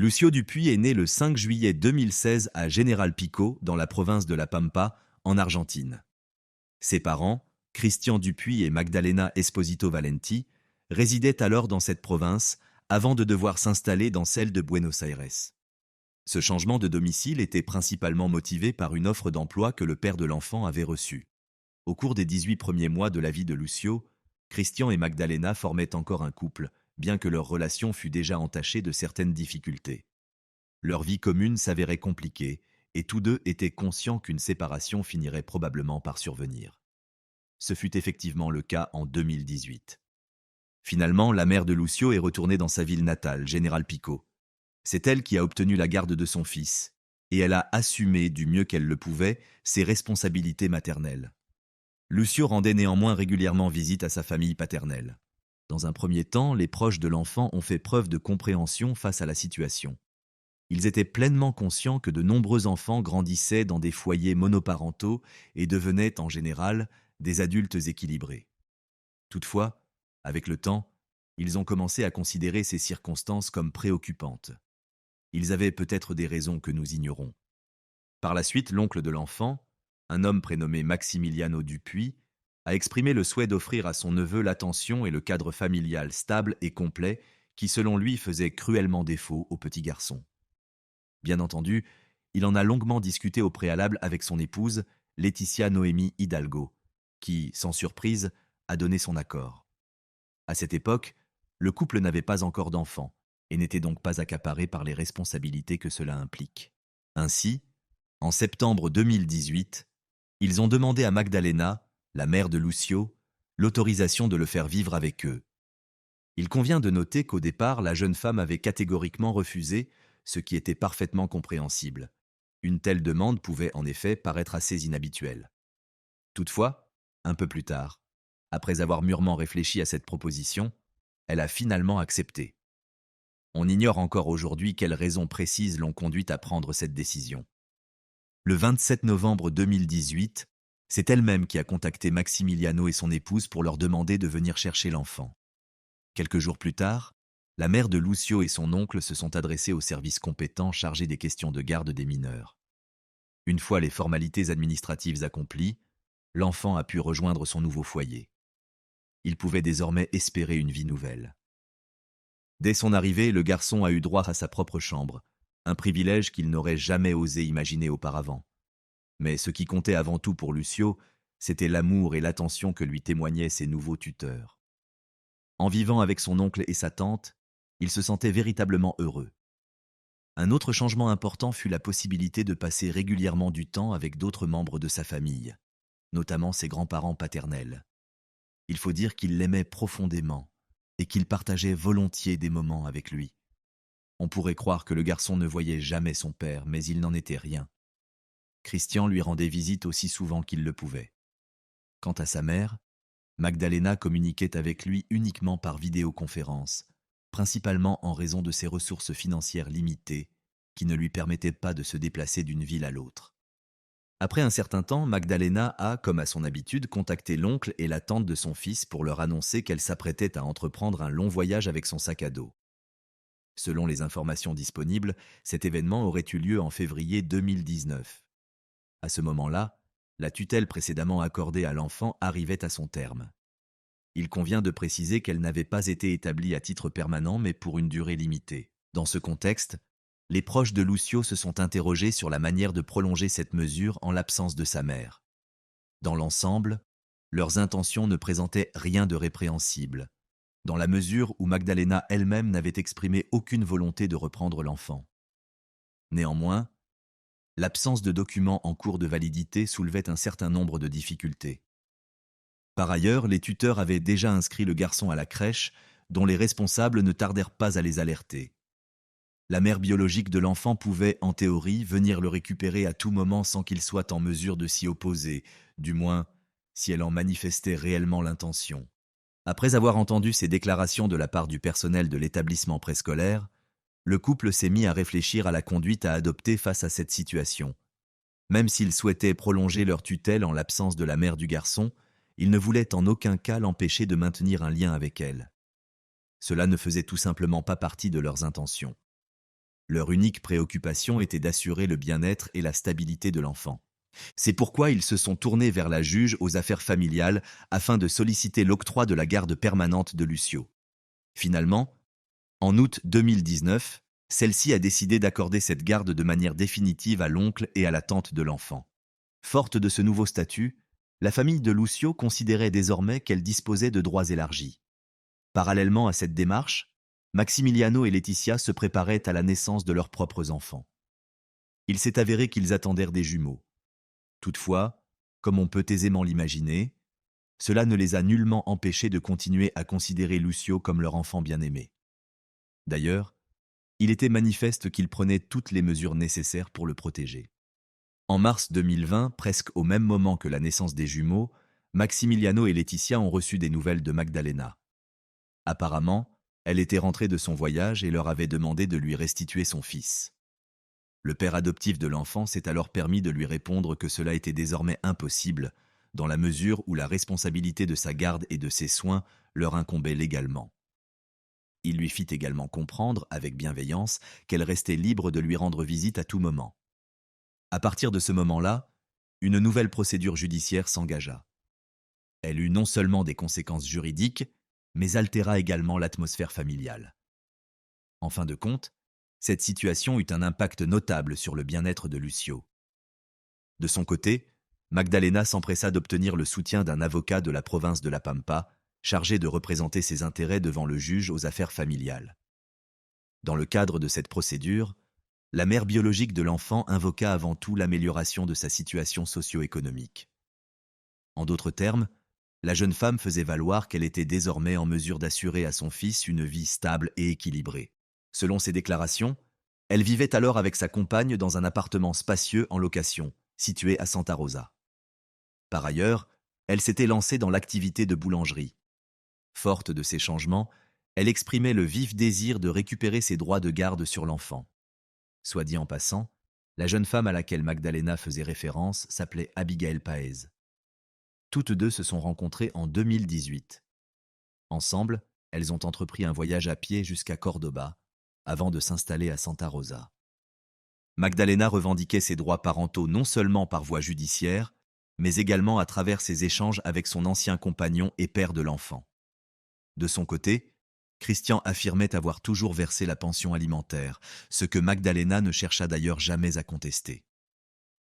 Lucio Dupuy est né le 5 juillet 2016 à General Pico, dans la province de La Pampa, en Argentine. Ses parents, Christian Dupuy et Magdalena Esposito Valenti, résidaient alors dans cette province avant de devoir s'installer dans celle de Buenos Aires. Ce changement de domicile était principalement motivé par une offre d'emploi que le père de l'enfant avait reçue. Au cours des 18 premiers mois de la vie de Lucio, Christian et Magdalena formaient encore un couple, bien que leur relation fût déjà entachée de certaines difficultés. Leur vie commune s'avérait compliquée, et tous deux étaient conscients qu'une séparation finirait probablement par survenir. Ce fut effectivement le cas en 2018. Finalement, la mère de Lucio est retournée dans sa ville natale, General Pico. C'est elle qui a obtenu la garde de son fils, et elle a assumé du mieux qu'elle le pouvait ses responsabilités maternelles. Lucio rendait néanmoins régulièrement visite à sa famille paternelle. Dans un premier temps, les proches de l'enfant ont fait preuve de compréhension face à la situation. Ils étaient pleinement conscients que de nombreux enfants grandissaient dans des foyers monoparentaux et devenaient, en général, des adultes équilibrés. Toutefois, avec le temps, ils ont commencé à considérer ces circonstances comme préoccupantes. Ils avaient peut-être des raisons que nous ignorons. Par la suite, l'oncle de l'enfant, un homme prénommé Maximiliano Dupuy, a exprimé le souhait d'offrir à son neveu l'attention et le cadre familial stable et complet qui, selon lui, faisait cruellement défaut au petit garçon. Bien entendu, il en a longuement discuté au préalable avec son épouse, Laetitia Noémie Hidalgo, qui, sans surprise, a donné son accord. À cette époque, le couple n'avait pas encore d'enfant et n'était donc pas accaparé par les responsabilités que cela implique. Ainsi, en septembre 2018, ils ont demandé à Magdalena, la mère de Lucio, l'autorisation de le faire vivre avec eux. Il convient de noter qu'au départ, la jeune femme avait catégoriquement refusé, ce qui était parfaitement compréhensible. Une telle demande pouvait en effet paraître assez inhabituelle. Toutefois, un peu plus tard, après avoir mûrement réfléchi à cette proposition, elle a finalement accepté. On ignore encore aujourd'hui quelles raisons précises l'ont conduite à prendre cette décision. Le 27 novembre 2018, c'est elle-même qui a contacté Maximiliano et son épouse pour leur demander de venir chercher l'enfant. Quelques jours plus tard, la mère de Lucio et son oncle se sont adressés aux services compétents chargés des questions de garde des mineurs. Une fois les formalités administratives accomplies, l'enfant a pu rejoindre son nouveau foyer. Il pouvait désormais espérer une vie nouvelle. Dès son arrivée, le garçon a eu droit à sa propre chambre, un privilège qu'il n'aurait jamais osé imaginer auparavant. Mais ce qui comptait avant tout pour Lucio, c'était l'amour et l'attention que lui témoignaient ses nouveaux tuteurs. En vivant avec son oncle et sa tante, il se sentait véritablement heureux. Un autre changement important fut la possibilité de passer régulièrement du temps avec d'autres membres de sa famille, notamment ses grands-parents paternels. Il faut dire qu'il l'aimait profondément et qu'il partageait volontiers des moments avec lui. On pourrait croire que le garçon ne voyait jamais son père, mais il n'en était rien. Christian lui rendait visite aussi souvent qu'il le pouvait. Quant à sa mère, Magdalena communiquait avec lui uniquement par vidéoconférence, principalement en raison de ses ressources financières limitées, qui ne lui permettaient pas de se déplacer d'une ville à l'autre. Après un certain temps, Magdalena a, comme à son habitude, contacté l'oncle et la tante de son fils pour leur annoncer qu'elle s'apprêtait à entreprendre un long voyage avec son sac à dos. Selon les informations disponibles, cet événement aurait eu lieu en février 2019. À ce moment-là, la tutelle précédemment accordée à l'enfant arrivait à son terme. Il convient de préciser qu'elle n'avait pas été établie à titre permanent mais pour une durée limitée. Dans ce contexte, les proches de Lucio se sont interrogés sur la manière de prolonger cette mesure en l'absence de sa mère. Dans l'ensemble, leurs intentions ne présentaient rien de répréhensible, dans la mesure où Magdalena elle-même n'avait exprimé aucune volonté de reprendre l'enfant. Néanmoins, l'absence de documents en cours de validité soulevait un certain nombre de difficultés. Par ailleurs, les tuteurs avaient déjà inscrit le garçon à la crèche, dont les responsables ne tardèrent pas à les alerter. La mère biologique de l'enfant pouvait, en théorie, venir le récupérer à tout moment sans qu'il soit en mesure de s'y opposer, du moins si elle en manifestait réellement l'intention. Après avoir entendu ces déclarations de la part du personnel de l'établissement préscolaire, le couple s'est mis à réfléchir à la conduite à adopter face à cette situation. Même s'ils souhaitaient prolonger leur tutelle en l'absence de la mère du garçon, ils ne voulaient en aucun cas l'empêcher de maintenir un lien avec elle. Cela ne faisait tout simplement pas partie de leurs intentions. Leur unique préoccupation était d'assurer le bien-être et la stabilité de l'enfant. C'est pourquoi ils se sont tournés vers la juge aux affaires familiales afin de solliciter l'octroi de la garde permanente de Lucio. Finalement, en août 2019, celle-ci a décidé d'accorder cette garde de manière définitive à l'oncle et à la tante de l'enfant. Forte de ce nouveau statut, la famille de Lucio considérait désormais qu'elle disposait de droits élargis. Parallèlement à cette démarche, Maximiliano et Laetitia se préparaient à la naissance de leurs propres enfants. Il s'est avéré qu'ils attendèrent des jumeaux. Toutefois, comme on peut aisément l'imaginer, cela ne les a nullement empêchés de continuer à considérer Lucio comme leur enfant bien-aimé. D'ailleurs, il était manifeste qu'ils prenaient toutes les mesures nécessaires pour le protéger. En mars 2020, presque au même moment que la naissance des jumeaux, Maximiliano et Laetitia ont reçu des nouvelles de Magdalena. Apparemment, elle était rentrée de son voyage et leur avait demandé de lui restituer son fils. Le père adoptif de l'enfant s'est alors permis de lui répondre que cela était désormais impossible, dans la mesure où la responsabilité de sa garde et de ses soins leur incombait légalement. Il lui fit également comprendre, avec bienveillance, qu'elle restait libre de lui rendre visite à tout moment. À partir de ce moment-là, une nouvelle procédure judiciaire s'engagea. Elle eut non seulement des conséquences juridiques, mais altéra également l'atmosphère familiale. En fin de compte, cette situation eut un impact notable sur le bien-être de Lucio. De son côté, Magdalena s'empressa d'obtenir le soutien d'un avocat de la province de La Pampa, chargé de représenter ses intérêts devant le juge aux affaires familiales. Dans le cadre de cette procédure, la mère biologique de l'enfant invoqua avant tout l'amélioration de sa situation socio-économique. En d'autres termes, la jeune femme faisait valoir qu'elle était désormais en mesure d'assurer à son fils une vie stable et équilibrée. Selon ses déclarations, elle vivait alors avec sa compagne dans un appartement spacieux en location, situé à Santa Rosa. Par ailleurs, elle s'était lancée dans l'activité de boulangerie. Forte de ces changements, elle exprimait le vif désir de récupérer ses droits de garde sur l'enfant. Soit dit en passant, la jeune femme à laquelle Magdalena faisait référence s'appelait Abigail Paez. Toutes deux se sont rencontrées en 2018. Ensemble, elles ont entrepris un voyage à pied jusqu'à Cordoba, avant de s'installer à Santa Rosa. Magdalena revendiquait ses droits parentaux non seulement par voie judiciaire, mais également à travers ses échanges avec son ancien compagnon et père de l'enfant. De son côté, Christian affirmait avoir toujours versé la pension alimentaire, ce que Magdalena ne chercha d'ailleurs jamais à contester.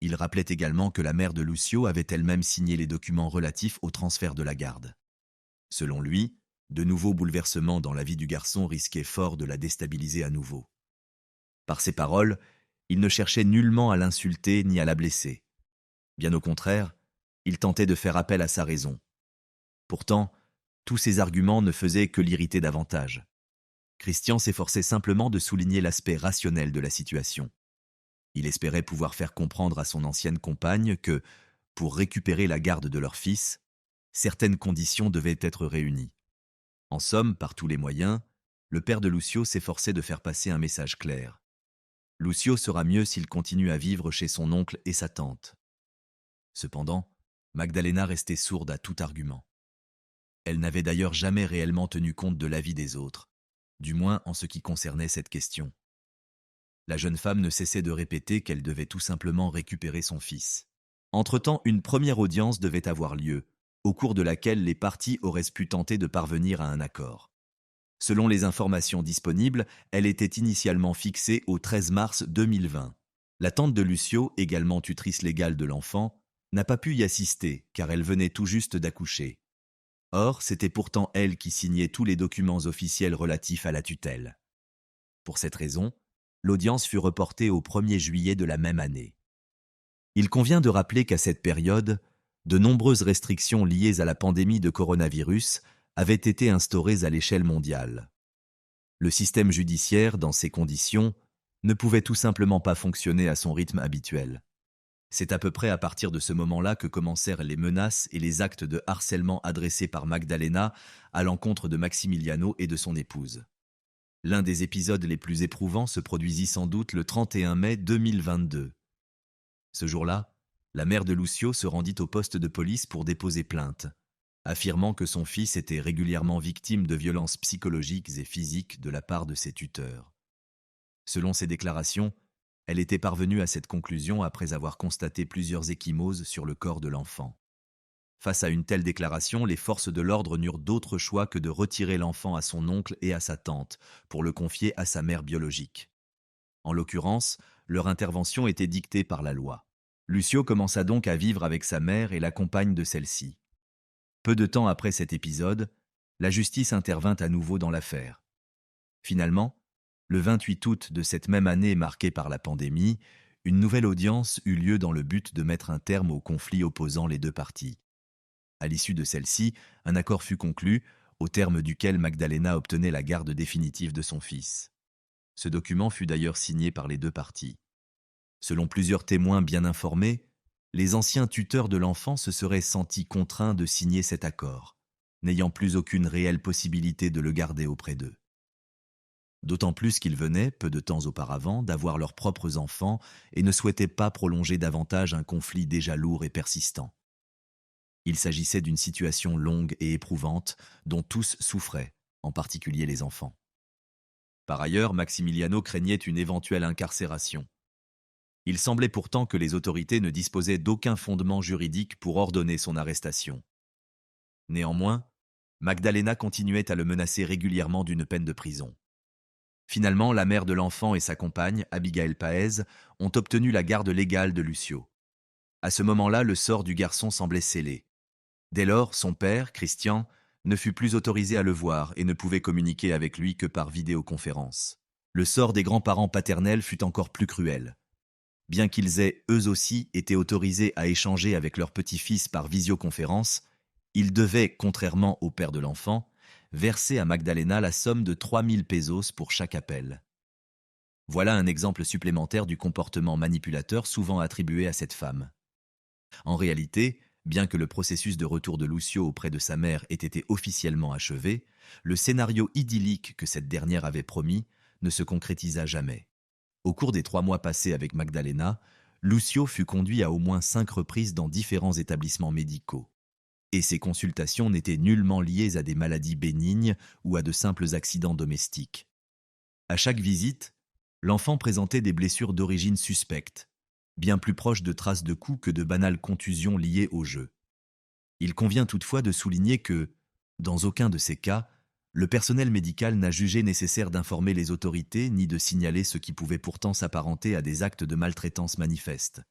Il rappelait également que la mère de Lucio avait elle-même signé les documents relatifs au transfert de la garde. Selon lui, de nouveaux bouleversements dans la vie du garçon risquaient fort de la déstabiliser à nouveau. Par ses paroles, il ne cherchait nullement à l'insulter ni à la blesser. Bien au contraire, il tentait de faire appel à sa raison. Pourtant, tous ces arguments ne faisaient que l'irriter davantage. Christian s'efforçait simplement de souligner l'aspect rationnel de la situation. Il espérait pouvoir faire comprendre à son ancienne compagne que, pour récupérer la garde de leur fils, certaines conditions devaient être réunies. En somme, par tous les moyens, le père de Lucio s'efforçait de faire passer un message clair. Lucio sera mieux s'il continue à vivre chez son oncle et sa tante. Cependant, Magdalena restait sourde à tout argument. Elle n'avait d'ailleurs jamais réellement tenu compte de l'avis des autres, du moins en ce qui concernait cette question. La jeune femme ne cessait de répéter qu'elle devait tout simplement récupérer son fils. Entre-temps, une première audience devait avoir lieu, au cours de laquelle les parties auraient pu tenter de parvenir à un accord. Selon les informations disponibles, elle était initialement fixée au 13 mars 2020. La tante de Lucio, également tutrice légale de l'enfant, n'a pas pu y assister car elle venait tout juste d'accoucher. Or, c'était pourtant elle qui signait tous les documents officiels relatifs à la tutelle. Pour cette raison, l'audience fut reportée au 1er juillet de la même année. Il convient de rappeler qu'à cette période, de nombreuses restrictions liées à la pandémie de coronavirus avaient été instaurées à l'échelle mondiale. Le système judiciaire, dans ces conditions, ne pouvait tout simplement pas fonctionner à son rythme habituel. C'est à peu près à partir de ce moment-là que commencèrent les menaces et les actes de harcèlement adressés par Magdalena à l'encontre de Maximiliano et de son épouse. L'un des épisodes les plus éprouvants se produisit sans doute le 31 mai 2022. Ce jour-là, la mère de Lucio se rendit au poste de police pour déposer plainte, affirmant que son fils était régulièrement victime de violences psychologiques et physiques de la part de ses tuteurs. Selon ses déclarations, elle était parvenue à cette conclusion après avoir constaté plusieurs ecchymoses sur le corps de l'enfant. Face à une telle déclaration, les forces de l'ordre n'eurent d'autre choix que de retirer l'enfant à son oncle et à sa tante pour le confier à sa mère biologique. En l'occurrence, leur intervention était dictée par la loi. Lucio commença donc à vivre avec sa mère et la compagne de celle-ci. Peu de temps après cet épisode, la justice intervint à nouveau dans l'affaire. Finalement, le 28 août de cette même année marquée par la pandémie, une nouvelle audience eut lieu dans le but de mettre un terme au conflit opposant les deux parties. À l'issue de celle-ci, un accord fut conclu, au terme duquel Magdalena obtenait la garde définitive de son fils. Ce document fut d'ailleurs signé par les deux parties. Selon plusieurs témoins bien informés, les anciens tuteurs de l'enfant se seraient sentis contraints de signer cet accord, n'ayant plus aucune réelle possibilité de le garder auprès d'eux. D'autant plus qu'ils venaient, peu de temps auparavant, d'avoir leurs propres enfants et ne souhaitaient pas prolonger davantage un conflit déjà lourd et persistant. Il s'agissait d'une situation longue et éprouvante dont tous souffraient, en particulier les enfants. Par ailleurs, Maximiliano craignait une éventuelle incarcération. Il semblait pourtant que les autorités ne disposaient d'aucun fondement juridique pour ordonner son arrestation. Néanmoins, Magdalena continuait à le menacer régulièrement d'une peine de prison. Finalement, la mère de l'enfant et sa compagne, Abigail Paez, ont obtenu la garde légale de Lucio. À ce moment-là, le sort du garçon semblait scellé. Dès lors, son père, Christian, ne fut plus autorisé à le voir et ne pouvait communiquer avec lui que par vidéoconférence. Le sort des grands-parents paternels fut encore plus cruel. Bien qu'ils aient, eux aussi, été autorisés à échanger avec leur petit-fils par visioconférence, ils devaient, contrairement au père de l'enfant, verser à Magdalena la somme de 3000 pesos pour chaque appel. Voilà un exemple supplémentaire du comportement manipulateur souvent attribué à cette femme. En réalité, bien que le processus de retour de Lucio auprès de sa mère ait été officiellement achevé, le scénario idyllique que cette dernière avait promis ne se concrétisa jamais. Au cours des 3 mois passés avec Magdalena, Lucio fut conduit à au moins 5 reprises dans différents établissements médicaux. Et ces consultations n'étaient nullement liées à des maladies bénignes ou à de simples accidents domestiques. À chaque visite, l'enfant présentait des blessures d'origine suspecte, bien plus proches de traces de coups que de banales contusions liées au jeu. Il convient toutefois de souligner que, dans aucun de ces cas, le personnel médical n'a jugé nécessaire d'informer les autorités ni de signaler ce qui pouvait pourtant s'apparenter à des actes de maltraitance manifestes.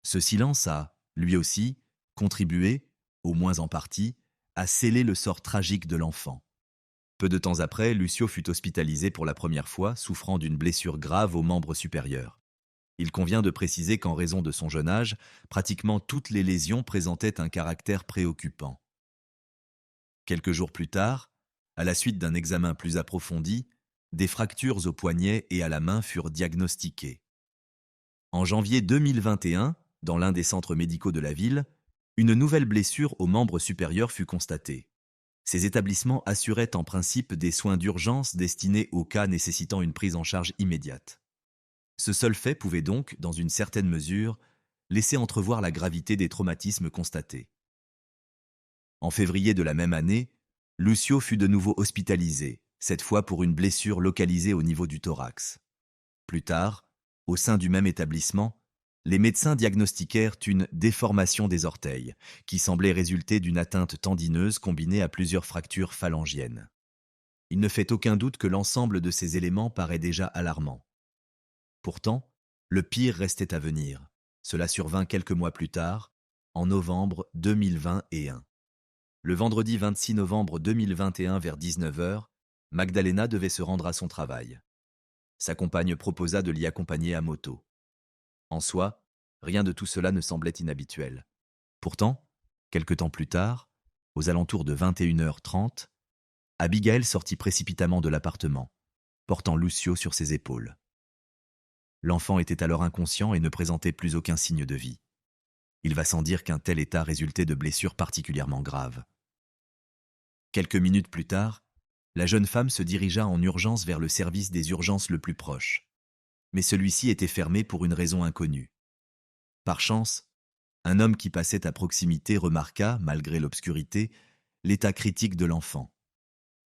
Ce silence a, lui aussi, contribué, au moins en partie, à sceller le sort tragique de l'enfant. Peu de temps après, Lucio fut hospitalisé pour la première fois, souffrant d'une blessure grave aux membres supérieurs. Il convient de préciser qu'en raison de son jeune âge, pratiquement toutes les lésions présentaient un caractère préoccupant. Quelques jours plus tard, à la suite d'un examen plus approfondi, des fractures au poignet et à la main furent diagnostiquées. En janvier 2021, dans l'un des centres médicaux de la ville, une nouvelle blessure aux membres supérieurs fut constatée. Ces établissements assuraient en principe des soins d'urgence destinés aux cas nécessitant une prise en charge immédiate. Ce seul fait pouvait donc, dans une certaine mesure, laisser entrevoir la gravité des traumatismes constatés. En février de la même année, Lucio fut de nouveau hospitalisé, cette fois pour une blessure localisée au niveau du thorax. Plus tard, au sein du même établissement, les médecins diagnostiquèrent une déformation des orteils, qui semblait résulter d'une atteinte tendineuse combinée à plusieurs fractures phalangiennes. Il ne fait aucun doute que l'ensemble de ces éléments paraît déjà alarmant. Pourtant, le pire restait à venir. Cela survint quelques mois plus tard, en novembre 2021. Le vendredi 26 novembre 2021 vers 19h, Magdalena devait se rendre à son travail. Sa compagne proposa de l'y accompagner à moto. En soi, rien de tout cela ne semblait inhabituel. Pourtant, quelque temps plus tard, aux alentours de 21h30, Abigail sortit précipitamment de l'appartement, portant Lucio sur ses épaules. L'enfant était alors inconscient et ne présentait plus aucun signe de vie. Il va sans dire qu'un tel état résultait de blessures particulièrement graves. Quelques minutes plus tard, la jeune femme se dirigea en urgence vers le service des urgences le plus proche. Mais celui-ci était fermé pour une raison inconnue. Par chance, un homme qui passait à proximité remarqua, malgré l'obscurité, l'état critique de l'enfant.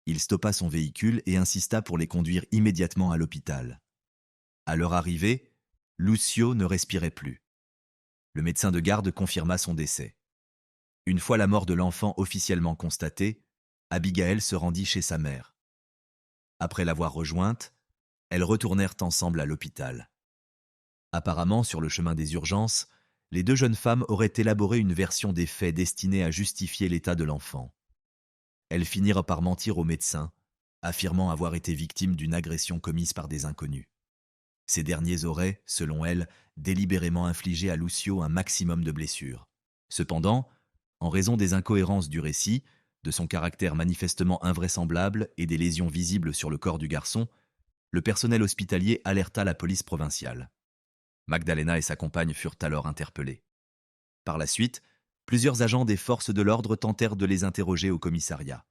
Il stoppa son véhicule et insista pour les conduire immédiatement à l'hôpital. À leur arrivée, Lucio ne respirait plus. Le médecin de garde confirma son décès. Une fois la mort de l'enfant officiellement constatée, Abigail se rendit chez sa mère. Après l'avoir rejointe, elles retournèrent ensemble à l'hôpital. Apparemment, sur le chemin des urgences, les deux jeunes femmes auraient élaboré une version des faits destinée à justifier l'état de l'enfant. Elles finirent par mentir au médecin, affirmant avoir été victimes d'une agression commise par des inconnus. Ces derniers auraient, selon elles, délibérément infligé à Lucio un maximum de blessures. Cependant, en raison des incohérences du récit, de son caractère manifestement invraisemblable et des lésions visibles sur le corps du garçon, le personnel hospitalier alerta la police provinciale. Magdalena et sa compagne furent alors interpellés. Par la suite, plusieurs agents des forces de l'ordre tentèrent de les interroger au commissariat.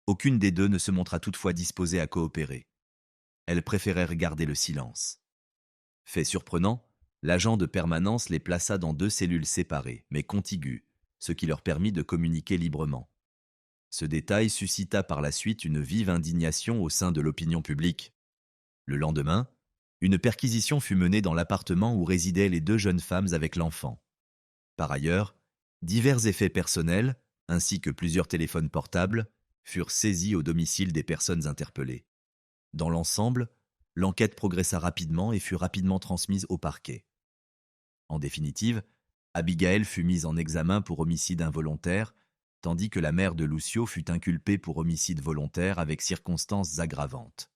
Aucune des deux ne se montra toutefois disposée à coopérer. Elles préférèrent garder le silence. Fait surprenant, l'agent de permanence les plaça dans deux cellules séparées, mais contiguës, ce qui leur permit de communiquer librement. Ce détail suscita par la suite une vive indignation au sein de l'opinion publique. Le lendemain, une perquisition fut menée dans l'appartement où résidaient les deux jeunes femmes avec l'enfant. Par ailleurs, divers effets personnels, ainsi que plusieurs téléphones portables, furent saisis au domicile des personnes interpellées. Dans l'ensemble, l'enquête progressa rapidement et fut rapidement transmise au parquet. En définitive, Abigail fut mise en examen pour homicide involontaire, tandis que la mère de Lucio fut inculpée pour homicide volontaire avec circonstances aggravantes.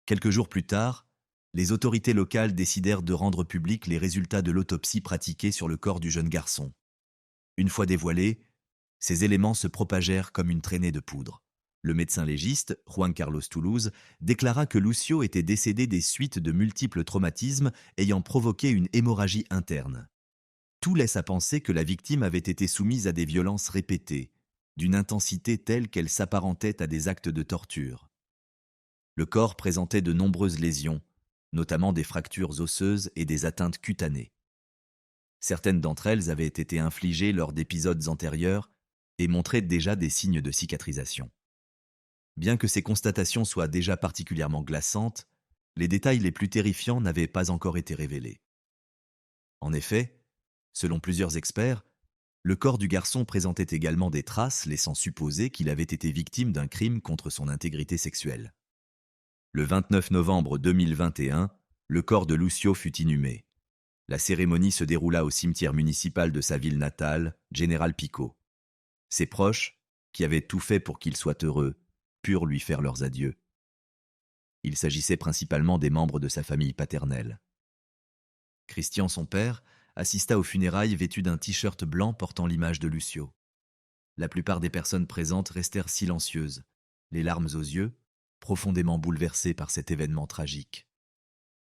Quelques jours plus tard, les autorités locales décidèrent de rendre publics les résultats de l'autopsie pratiquée sur le corps du jeune garçon. Une fois dévoilés, ces éléments se propagèrent comme une traînée de poudre. Le médecin légiste, Juan Carlos Toulouse, déclara que Lucio était décédé des suites de multiples traumatismes ayant provoqué une hémorragie interne. Tout laisse à penser que la victime avait été soumise à des violences répétées, d'une intensité telle qu'elle s'apparentait à des actes de torture. Le corps présentait de nombreuses lésions, notamment des fractures osseuses et des atteintes cutanées. Certaines d'entre elles avaient été infligées lors d'épisodes antérieurs et montraient déjà des signes de cicatrisation. Bien que ces constatations soient déjà particulièrement glaçantes, les détails les plus terrifiants n'avaient pas encore été révélés. En effet, selon plusieurs experts, le corps du garçon présentait également des traces laissant supposer qu'il avait été victime d'un crime contre son intégrité sexuelle. Le 29 novembre 2021, le corps de Lucio fut inhumé. La cérémonie se déroula au cimetière municipal de sa ville natale, General Pico. Ses proches, qui avaient tout fait pour qu'il soit heureux, purent lui faire leurs adieux. Il s'agissait principalement des membres de sa famille paternelle. Christian, son père, assista aux funérailles vêtu d'un t-shirt blanc portant l'image de Lucio. La plupart des personnes présentes restèrent silencieuses, les larmes aux yeux, profondément bouleversées par cet événement tragique.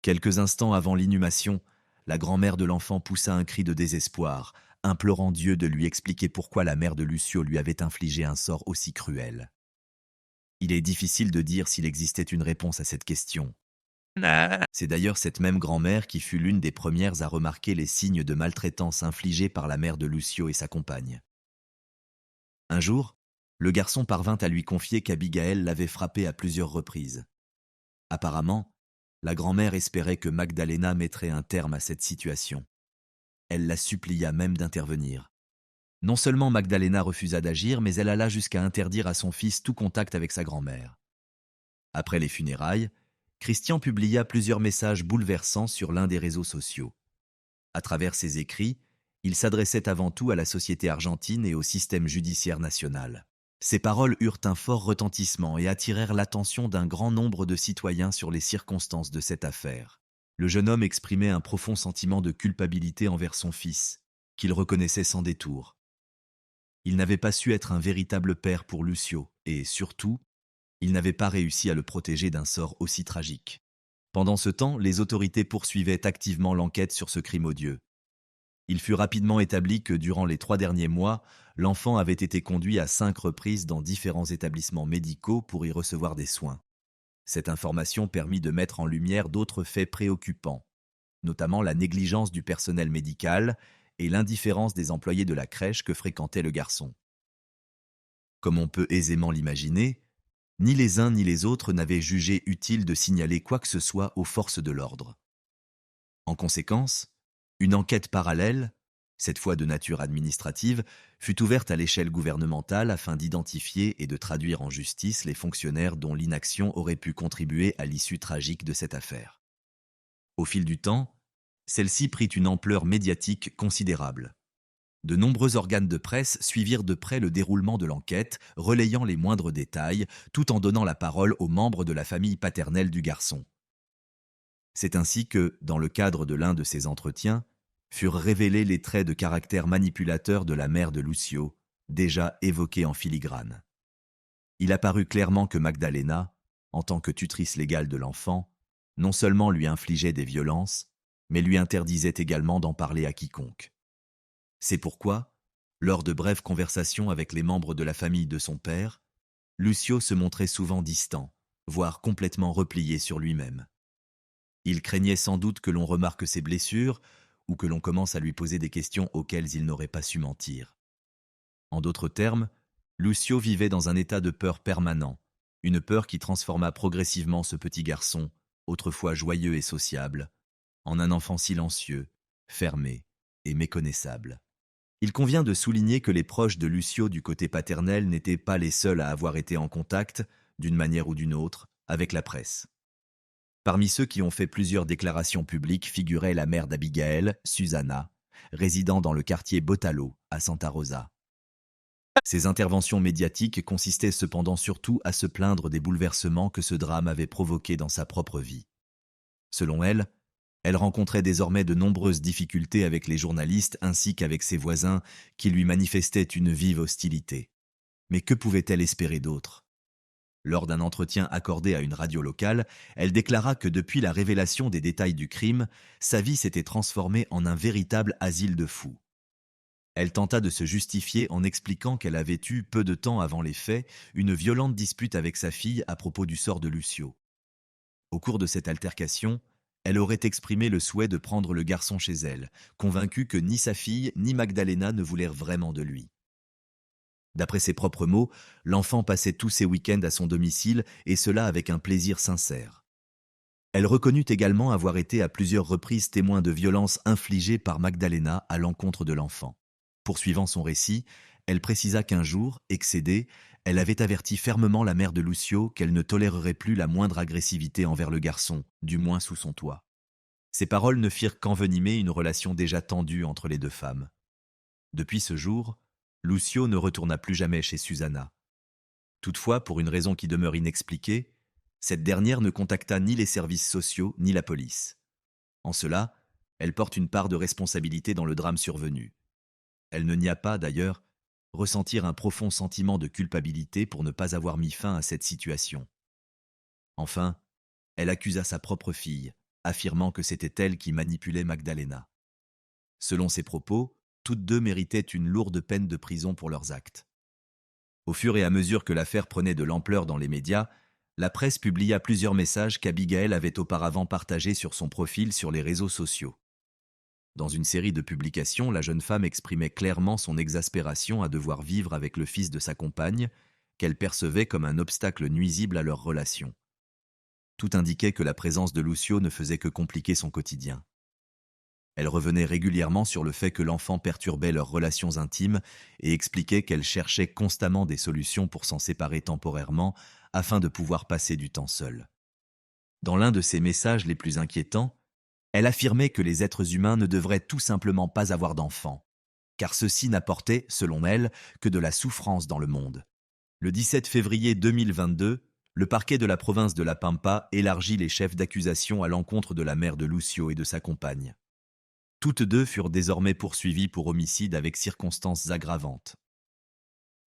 Quelques instants avant l'inhumation, la grand-mère de l'enfant poussa un cri de désespoir, implorant Dieu de lui expliquer pourquoi la mère de Lucio lui avait infligé un sort aussi cruel. Il est difficile de dire s'il existait une réponse à cette question. C'est d'ailleurs cette même grand-mère qui fut l'une des premières à remarquer les signes de maltraitance infligés par la mère de Lucio et sa compagne. Un jour, le garçon parvint à lui confier qu'Abigail l'avait frappé à plusieurs reprises. Apparemment, la grand-mère espérait que Magdalena mettrait un terme à cette situation. Elle la supplia même d'intervenir. Non seulement Magdalena refusa d'agir, mais elle alla jusqu'à interdire à son fils tout contact avec sa grand-mère. Après les funérailles, Christian publia plusieurs messages bouleversants sur l'un des réseaux sociaux. À travers ses écrits, il s'adressait avant tout à la société argentine et au système judiciaire national. Ses paroles eurent un fort retentissement et attirèrent l'attention d'un grand nombre de citoyens sur les circonstances de cette affaire. Le jeune homme exprimait un profond sentiment de culpabilité envers son fils, qu'il reconnaissait sans détour. Il n'avait pas su être un véritable père pour Lucio et, surtout, il n'avait pas réussi à le protéger d'un sort aussi tragique. Pendant ce temps, les autorités poursuivaient activement l'enquête sur ce crime odieux. Il fut rapidement établi que durant les 3 derniers mois, l'enfant avait été conduit à 5 reprises dans différents établissements médicaux pour y recevoir des soins. Cette information permit de mettre en lumière d'autres faits préoccupants, notamment la négligence du personnel médical et l'indifférence des employés de la crèche que fréquentait le garçon. Comme on peut aisément l'imaginer, ni les uns ni les autres n'avaient jugé utile de signaler quoi que ce soit aux forces de l'ordre. En conséquence, une enquête parallèle, cette fois de nature administrative, fut ouverte à l'échelle gouvernementale afin d'identifier et de traduire en justice les fonctionnaires dont l'inaction aurait pu contribuer à l'issue tragique de cette affaire. Au fil du temps, celle-ci prit une ampleur médiatique considérable. De nombreux organes de presse suivirent de près le déroulement de l'enquête, relayant les moindres détails, tout en donnant la parole aux membres de la famille paternelle du garçon. C'est ainsi que, dans le cadre de l'un de ces entretiens, furent révélés les traits de caractère manipulateur de la mère de Lucio, déjà évoqués en filigrane. Il apparut clairement que Magdalena, en tant que tutrice légale de l'enfant, non seulement lui infligeait des violences, mais lui interdisait également d'en parler à quiconque. C'est pourquoi, lors de brèves conversations avec les membres de la famille de son père, Lucio se montrait souvent distant, voire complètement replié sur lui-même. Il craignait sans doute que l'on remarque ses blessures ou que l'on commence à lui poser des questions auxquelles il n'aurait pas su mentir. En d'autres termes, Lucio vivait dans un état de peur permanent, une peur qui transforma progressivement ce petit garçon, autrefois joyeux et sociable, en un enfant silencieux, fermé et méconnaissable. Il convient de souligner que les proches de Lucio du côté paternel n'étaient pas les seuls à avoir été en contact, d'une manière ou d'une autre, avec la presse. Parmi ceux qui ont fait plusieurs déclarations publiques figurait la mère d'Abigail, Susanna, résidant dans le quartier Botalo, à Santa Rosa. Ces interventions médiatiques consistaient cependant surtout à se plaindre des bouleversements que ce drame avait provoqués dans sa propre vie. Selon elle, elle rencontrait désormais de nombreuses difficultés avec les journalistes ainsi qu'avec ses voisins qui lui manifestaient une vive hostilité. Mais que pouvait-elle espérer d'autre ? Lors d'un entretien accordé à une radio locale, elle déclara que depuis la révélation des détails du crime, sa vie s'était transformée en un véritable asile de fous. Elle tenta de se justifier en expliquant qu'elle avait eu, peu de temps avant les faits, une violente dispute avec sa fille à propos du sort de Lucio. Au cours de cette altercation, elle aurait exprimé le souhait de prendre le garçon chez elle, convaincue que ni sa fille ni Magdalena ne voulèrent vraiment de lui. D'après ses propres mots, l'enfant passait tous ses week-ends à son domicile, et cela avec un plaisir sincère. Elle reconnut également avoir été à plusieurs reprises témoin de violences infligées par Magdalena à l'encontre de l'enfant. Poursuivant son récit, elle précisa qu'un jour, excédée, elle avait averti fermement la mère de Lucio qu'elle ne tolérerait plus la moindre agressivité envers le garçon, du moins sous son toit. Ces paroles ne firent qu'envenimer une relation déjà tendue entre les deux femmes. Depuis ce jour, Lucio ne retourna plus jamais chez Susanna. Toutefois, pour une raison qui demeure inexpliquée, cette dernière ne contacta ni les services sociaux ni la police. En cela, elle porte une part de responsabilité dans le drame survenu. Elle ne nia pas, d'ailleurs, ressentir un profond sentiment de culpabilité pour ne pas avoir mis fin à cette situation. Enfin, elle accusa sa propre fille, affirmant que c'était elle qui manipulait Magdalena. Selon ses propos, toutes deux méritaient une lourde peine de prison pour leurs actes. Au fur et à mesure que l'affaire prenait de l'ampleur dans les médias, la presse publia plusieurs messages qu'Abigail avait auparavant partagés sur son profil sur les réseaux sociaux. Dans une série de publications, la jeune femme exprimait clairement son exaspération à devoir vivre avec le fils de sa compagne, qu'elle percevait comme un obstacle nuisible à leur relation. Tout indiquait que la présence de Lucio ne faisait que compliquer son quotidien. Elle revenait régulièrement sur le fait que l'enfant perturbait leurs relations intimes et expliquait qu'elle cherchait constamment des solutions pour s'en séparer temporairement afin de pouvoir passer du temps seule. Dans l'un de ses messages les plus inquiétants, elle affirmait que les êtres humains ne devraient tout simplement pas avoir d'enfants, car ceux-ci n'apportaient, selon elle, que de la souffrance dans le monde. Le 17 février 2022, le parquet de la province de La Pampa élargit les chefs d'accusation à l'encontre de la mère de Lucio et de sa compagne. Toutes deux furent désormais poursuivies pour homicide avec circonstances aggravantes.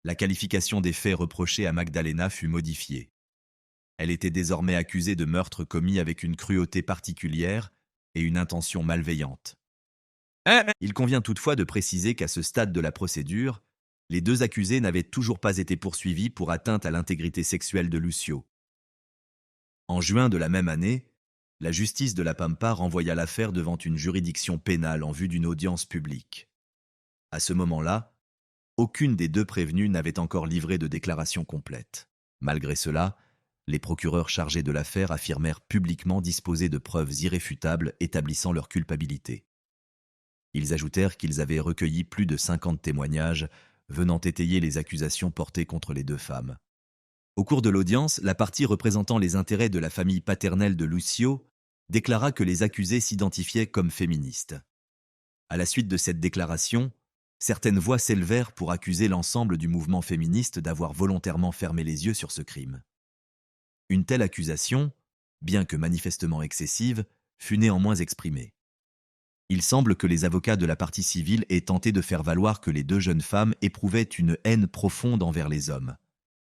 La qualification des faits reprochés à Magdalena fut modifiée. Elle était désormais accusée de meurtre commis avec une cruauté particulière et une intention malveillante. Il convient toutefois de préciser qu'à ce stade de la procédure, les deux accusés n'avaient toujours pas été poursuivis pour atteinte à l'intégrité sexuelle de Lucio. En juin de la même année, la justice de La Pampa renvoya l'affaire devant une juridiction pénale en vue d'une audience publique. À ce moment-là, aucune des deux prévenues n'avait encore livré de déclaration complète. Malgré cela, les procureurs chargés de l'affaire affirmèrent publiquement disposer de preuves irréfutables établissant leur culpabilité. Ils ajoutèrent qu'ils avaient recueilli plus de 50 témoignages venant étayer les accusations portées contre les deux femmes. Au cours de l'audience, la partie représentant les intérêts de la famille paternelle de Lucio déclara que les accusés s'identifiaient comme féministes. À la suite de cette déclaration, certaines voix s'élevèrent pour accuser l'ensemble du mouvement féministe d'avoir volontairement fermé les yeux sur ce crime. Une telle accusation, bien que manifestement excessive, fut néanmoins exprimée. Il semble que les avocats de la partie civile aient tenté de faire valoir que les deux jeunes femmes éprouvaient une haine profonde envers les hommes,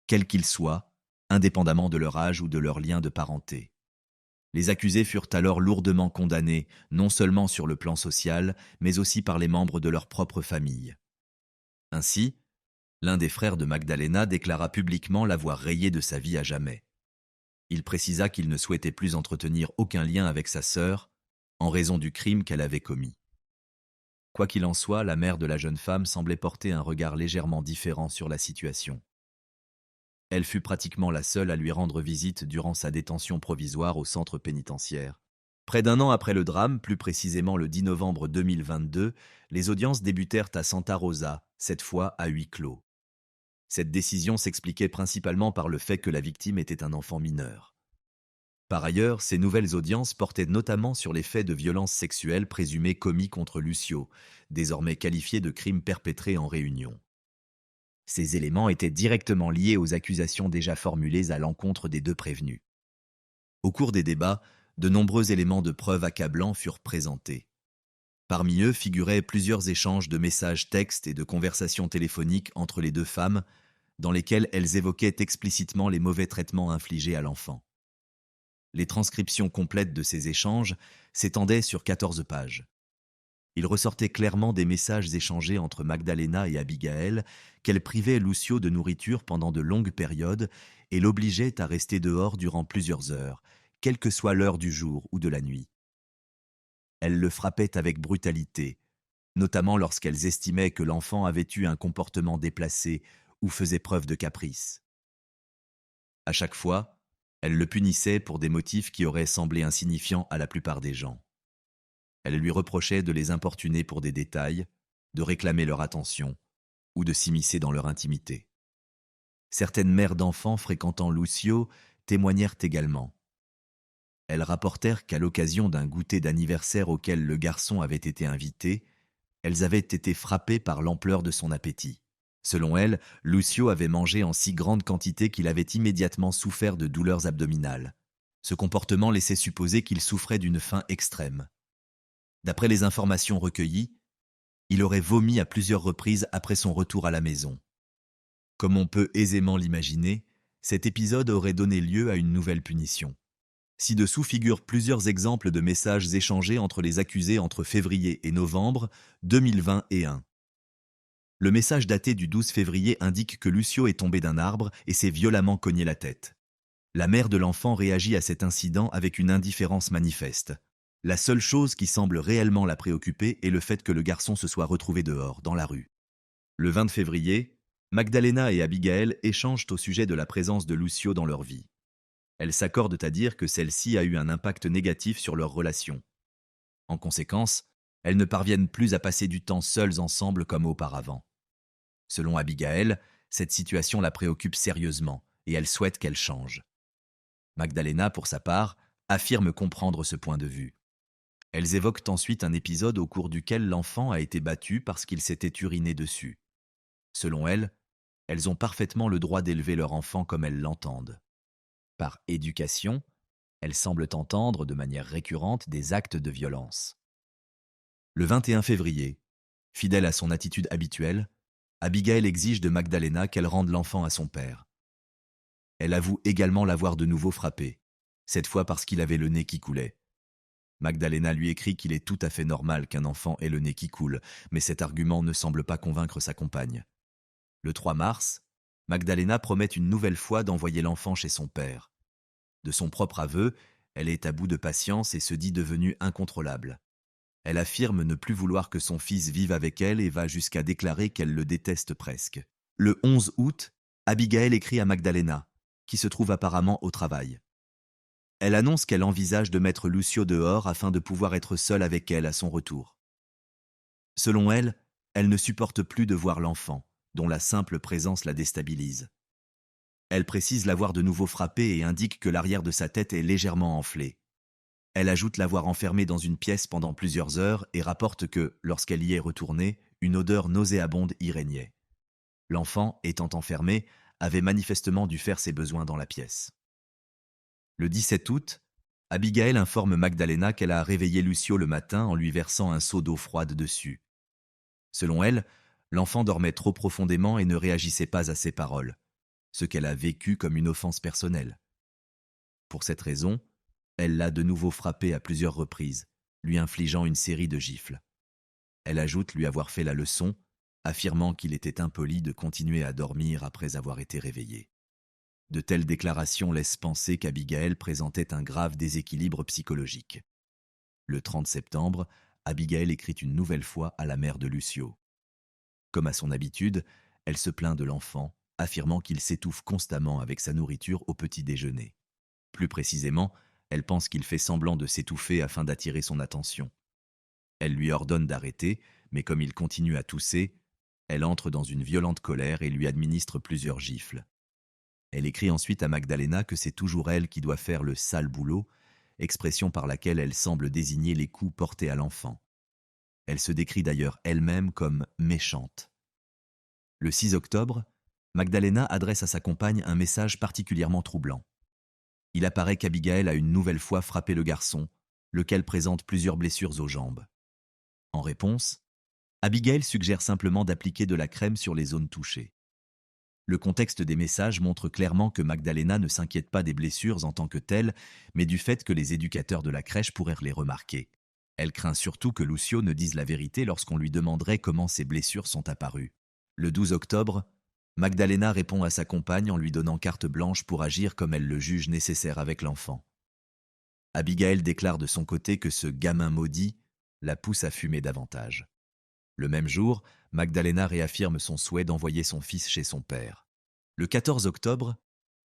quels qu'ils soient, indépendamment de leur âge ou de leur lien de parenté. Les accusés furent alors lourdement condamnés, non seulement sur le plan social, mais aussi par les membres de leur propre famille. Ainsi, l'un des frères de Magdalena déclara publiquement l'avoir rayé de sa vie à jamais. Il précisa qu'il ne souhaitait plus entretenir aucun lien avec sa sœur, en raison du crime qu'elle avait commis. Quoi qu'il en soit, la mère de la jeune femme semblait porter un regard légèrement différent sur la situation. Elle fut pratiquement la seule à lui rendre visite durant sa détention provisoire au centre pénitentiaire. Près d'un an après le drame, plus précisément le 10 novembre 2022, les audiences débutèrent à Santa Rosa, cette fois à huis clos. Cette décision s'expliquait principalement par le fait que la victime était un enfant mineur. Par ailleurs, ces nouvelles audiences portaient notamment sur les faits de violences sexuelles présumés commis contre Lucio, désormais qualifiés de crimes perpétrés en réunion. Ces éléments étaient directement liés aux accusations déjà formulées à l'encontre des deux prévenus. Au cours des débats, de nombreux éléments de preuve accablants furent présentés. Parmi eux figuraient plusieurs échanges de messages textes et de conversations téléphoniques entre les deux femmes, dans lesquels elles évoquaient explicitement les mauvais traitements infligés à l'enfant. Les transcriptions complètes de ces échanges s'étendaient sur 14 pages. Il ressortait clairement des messages échangés entre Magdalena et Abigail qu'elle privait Lucio de nourriture pendant de longues périodes et l'obligeait à rester dehors durant plusieurs heures, quelle que soit l'heure du jour ou de la nuit. Elle le frappait avec brutalité, notamment lorsqu'elles estimaient que l'enfant avait eu un comportement déplacé ou faisait preuve de caprice. À chaque fois, elle le punissait pour des motifs qui auraient semblé insignifiants à la plupart des gens. Elle lui reprochait de les importuner pour des détails, de réclamer leur attention ou de s'immiscer dans leur intimité. Certaines mères d'enfants fréquentant Lucio témoignèrent également. Elles rapportèrent qu'à l'occasion d'un goûter d'anniversaire auquel le garçon avait été invité, elles avaient été frappées par l'ampleur de son appétit. Selon elles, Lucio avait mangé en si grande quantité qu'il avait immédiatement souffert de douleurs abdominales. Ce comportement laissait supposer qu'il souffrait d'une faim extrême. D'après les informations recueillies, il aurait vomi à plusieurs reprises après son retour à la maison. Comme on peut aisément l'imaginer, cet épisode aurait donné lieu à une nouvelle punition. Ci-dessous figurent plusieurs exemples de messages échangés entre les accusés entre février et novembre 2021. Le message daté du 12 février indique que Lucio est tombé d'un arbre et s'est violemment cogné la tête. La mère de l'enfant réagit à cet incident avec une indifférence manifeste. La seule chose qui semble réellement la préoccuper est le fait que le garçon se soit retrouvé dehors, dans la rue. Le 20 février, Magdalena et Abigail échangent au sujet de la présence de Lucio dans leur vie. Elles s'accordent à dire que celle-ci a eu un impact négatif sur leur relation. En conséquence, elles ne parviennent plus à passer du temps seules ensemble comme auparavant. Selon Abigail, cette situation la préoccupe sérieusement et elle souhaite qu'elle change. Magdalena, pour sa part, affirme comprendre ce point de vue. Elles évoquent ensuite un épisode au cours duquel l'enfant a été battu parce qu'il s'était uriné dessus. Selon elles ont parfaitement le droit d'élever leur enfant comme elles l'entendent. Par éducation, elles semblent entendre de manière récurrente des actes de violence. Le 21 février, fidèle à son attitude habituelle, Abigail exige de Magdalena qu'elle rende l'enfant à son père. Elle avoue également l'avoir de nouveau frappé, cette fois parce qu'il avait le nez qui coulait. Magdalena lui écrit qu'il est tout à fait normal qu'un enfant ait le nez qui coule, mais cet argument ne semble pas convaincre sa compagne. Le 3 mars, Magdalena promet une nouvelle fois d'envoyer l'enfant chez son père. De son propre aveu, elle est à bout de patience et se dit devenue incontrôlable. Elle affirme ne plus vouloir que son fils vive avec elle et va jusqu'à déclarer qu'elle le déteste presque. Le 11 août, Abigail écrit à Magdalena, qui se trouve apparemment au travail. Elle annonce qu'elle envisage de mettre Lucio dehors afin de pouvoir être seule avec elle à son retour. Selon elle, elle ne supporte plus de voir l'enfant, dont la simple présence la déstabilise. Elle précise l'avoir de nouveau frappé et indique que l'arrière de sa tête est légèrement enflé. Elle ajoute l'avoir enfermé dans une pièce pendant plusieurs heures et rapporte que, lorsqu'elle y est retournée, une odeur nauséabonde y régnait. L'enfant, étant enfermé, avait manifestement dû faire ses besoins dans la pièce. Le 17 août, Abigail informe Magdalena qu'elle a réveillé Lucio le matin en lui versant un seau d'eau froide dessus. Selon elle, l'enfant dormait trop profondément et ne réagissait pas à ses paroles, ce qu'elle a vécu comme une offense personnelle. Pour cette raison, elle l'a de nouveau frappé à plusieurs reprises, lui infligeant une série de gifles. Elle ajoute lui avoir fait la leçon, affirmant qu'il était impoli de continuer à dormir après avoir été réveillé. De telles déclarations laissent penser qu'Abigail présentait un grave déséquilibre psychologique. Le 30 septembre, Abigail écrit une nouvelle fois à la mère de Lucio. Comme à son habitude, elle se plaint de l'enfant, affirmant qu'il s'étouffe constamment avec sa nourriture au petit déjeuner. Plus précisément, elle pense qu'il fait semblant de s'étouffer afin d'attirer son attention. Elle lui ordonne d'arrêter, mais comme il continue à tousser, elle entre dans une violente colère et lui administre plusieurs gifles. Elle écrit ensuite à Magdalena que c'est toujours elle qui doit faire le sale boulot, expression par laquelle elle semble désigner les coups portés à l'enfant. Elle se décrit d'ailleurs elle-même comme méchante. Le 6 octobre, Magdalena adresse à sa compagne un message particulièrement troublant. Il apparaît qu'Abigail a une nouvelle fois frappé le garçon, lequel présente plusieurs blessures aux jambes. En réponse, Abigail suggère simplement d'appliquer de la crème sur les zones touchées. Le contexte des messages montre clairement que Magdalena ne s'inquiète pas des blessures en tant que telles, mais du fait que les éducateurs de la crèche pourraient les remarquer. Elle craint surtout que Lucio ne dise la vérité lorsqu'on lui demanderait comment ces blessures sont apparues. Le 12 octobre, Magdalena répond à sa compagne en lui donnant carte blanche pour agir comme elle le juge nécessaire avec l'enfant. Abigail déclare de son côté que ce gamin maudit la pousse à fumer davantage. Le même jour, Magdalena réaffirme son souhait d'envoyer son fils chez son père. Le 14 octobre,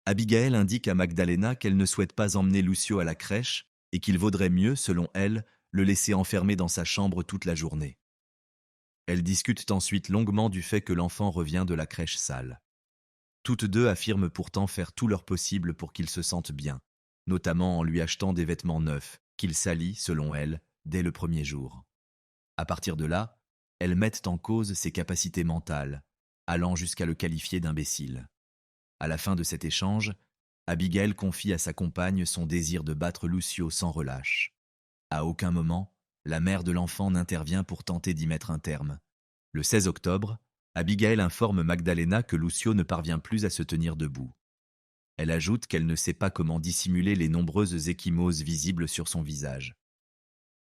Abigail indique à Magdalena qu'elle ne souhaite pas emmener Lucio à la crèche et qu'il vaudrait mieux, selon elle, le laisser enfermé dans sa chambre toute la journée. Elles discutent ensuite longuement du fait que l'enfant revient de la crèche sale. Toutes deux affirment pourtant faire tout leur possible pour qu'il se sente bien, notamment en lui achetant des vêtements neufs, qu'il salit, selon elles, dès le premier jour. À partir de là, elles mettent en cause ses capacités mentales, allant jusqu'à le qualifier d'imbécile. À la fin de cet échange, Abigail confie à sa compagne son désir de battre Lucio sans relâche. À aucun moment, la mère de l'enfant n'intervient pour tenter d'y mettre un terme. Le 16 octobre, Abigail informe Magdalena que Lucio ne parvient plus à se tenir debout. Elle ajoute qu'elle ne sait pas comment dissimuler les nombreuses ecchymoses visibles sur son visage.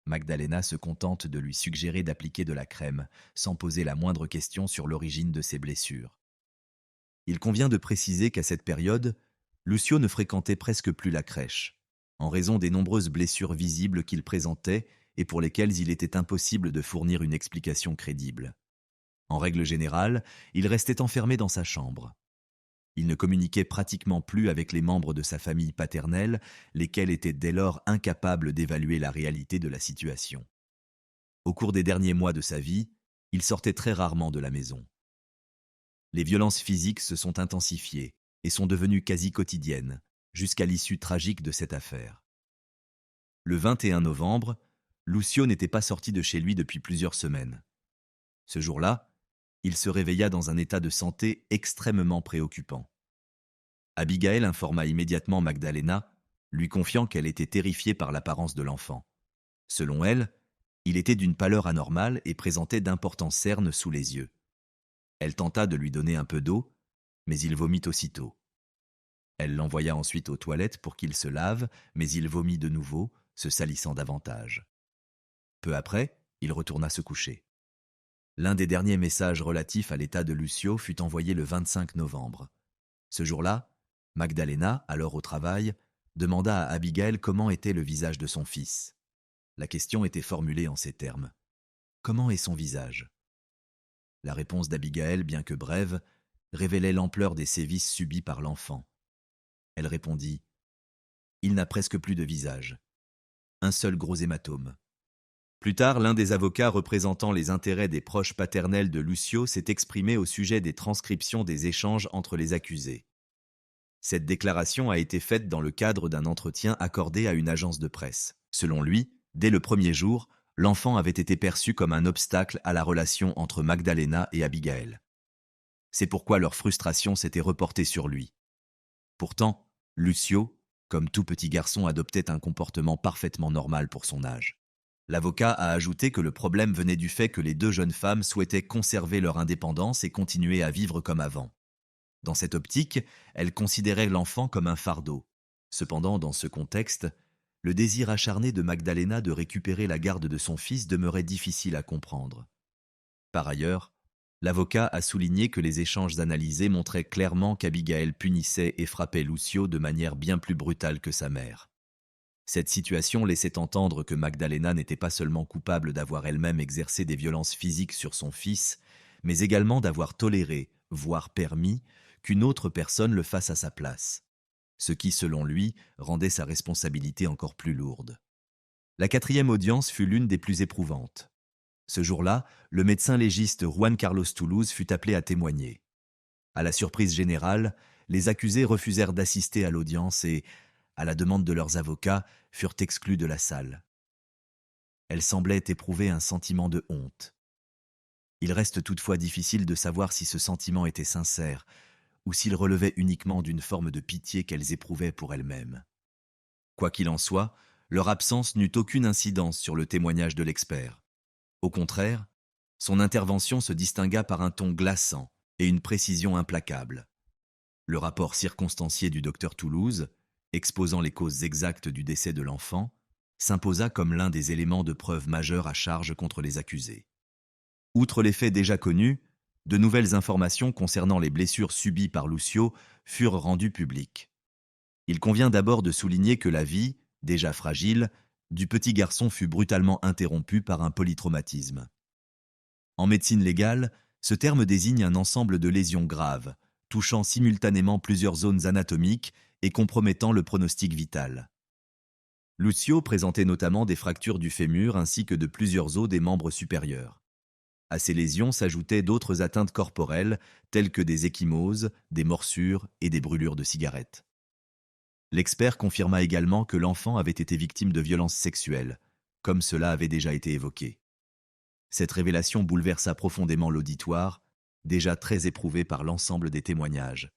Magdalena se contente de lui suggérer d'appliquer de la crème, sans poser la moindre question sur l'origine de ses blessures. Il convient de préciser qu'à cette période, Lucio ne fréquentait presque plus la crèche, en raison des nombreuses blessures visibles qu'il présentait et pour lesquelles il était impossible de fournir une explication crédible. En règle générale, il restait enfermé dans sa chambre. Il ne communiquait pratiquement plus avec les membres de sa famille paternelle, lesquels étaient dès lors incapables d'évaluer la réalité de la situation. Au cours des derniers mois de sa vie, il sortait très rarement de la maison. Les violences physiques se sont intensifiées et sont devenues quasi quotidiennes, jusqu'à l'issue tragique de cette affaire. Le 21 novembre, Lucio n'était pas sorti de chez lui depuis plusieurs semaines. Ce jour-là, il se réveilla dans un état de santé extrêmement préoccupant. Abigail informa immédiatement Magdalena, lui confiant qu'elle était terrifiée par l'apparence de l'enfant. Selon elle, il était d'une pâleur anormale et présentait d'importantes cernes sous les yeux. Elle tenta de lui donner un peu d'eau, mais il vomit aussitôt. Elle l'envoya ensuite aux toilettes pour qu'il se lave, mais il vomit de nouveau, se salissant davantage. Peu après, il retourna se coucher. L'un des derniers messages relatifs à l'état de Lucio fut envoyé le 25 novembre. Ce jour-là, Magdalena, alors au travail, demanda à Abigail comment était le visage de son fils. La question était formulée en ces termes. « Comment est son visage ?» La réponse d'Abigail, bien que brève, révélait l'ampleur des sévices subis par l'enfant. Elle répondit « Il n'a presque plus de visage. Un seul gros hématome. » Plus tard, l'un des avocats représentant les intérêts des proches paternels de Lucio s'est exprimé au sujet des transcriptions des échanges entre les accusés. Cette déclaration a été faite dans le cadre d'un entretien accordé à une agence de presse. Selon lui, dès le premier jour, l'enfant avait été perçu comme un obstacle à la relation entre Magdalena et Abigail. C'est pourquoi leur frustration s'était reportée sur lui. Pourtant, Lucio, comme tout petit garçon, adoptait un comportement parfaitement normal pour son âge. L'avocat a ajouté que le problème venait du fait que les deux jeunes femmes souhaitaient conserver leur indépendance et continuer à vivre comme avant. Dans cette optique, elles considéraient l'enfant comme un fardeau. Cependant, dans ce contexte, le désir acharné de Magdalena de récupérer la garde de son fils demeurait difficile à comprendre. Par ailleurs, l'avocat a souligné que les échanges analysés montraient clairement qu'Abigail punissait et frappait Lucio de manière bien plus brutale que sa mère. Cette situation laissait entendre que Magdalena n'était pas seulement coupable d'avoir elle-même exercé des violences physiques sur son fils, mais également d'avoir toléré, voire permis, qu'une autre personne le fasse à sa place, ce qui, selon lui, rendait sa responsabilité encore plus lourde. La 4e audience fut l'une des plus éprouvantes. Ce jour-là, le médecin légiste Juan Carlos Toulouse fut appelé à témoigner. À la surprise générale, les accusés refusèrent d'assister à l'audience et, à la demande de leurs avocats, furent exclus de la salle. Elles semblaient éprouver un sentiment de honte. Il reste toutefois difficile de savoir si ce sentiment était sincère ou s'il relevait uniquement d'une forme de pitié qu'elles éprouvaient pour elles-mêmes. Quoi qu'il en soit, leur absence n'eut aucune incidence sur le témoignage de l'expert. Au contraire, son intervention se distingua par un ton glaçant et une précision implacable. Le rapport circonstancié du docteur Toulouse, exposant les causes exactes du décès de l'enfant, s'imposa comme l'un des éléments de preuve majeurs à charge contre les accusés. Outre les faits déjà connus, de nouvelles informations concernant les blessures subies par Lucio furent rendues publiques. Il convient d'abord de souligner que la vie, déjà fragile, du petit garçon fut brutalement interrompue par un polytraumatisme. En médecine légale, ce terme désigne un ensemble de lésions graves, touchant simultanément plusieurs zones anatomiques et compromettant le pronostic vital. Lucio présentait notamment des fractures du fémur ainsi que de plusieurs os des membres supérieurs. À ces lésions s'ajoutaient d'autres atteintes corporelles, telles que des ecchymoses, des morsures et des brûlures de cigarettes. L'expert confirma également que l'enfant avait été victime de violences sexuelles, comme cela avait déjà été évoqué. Cette révélation bouleversa profondément l'auditoire, déjà très éprouvé par l'ensemble des témoignages.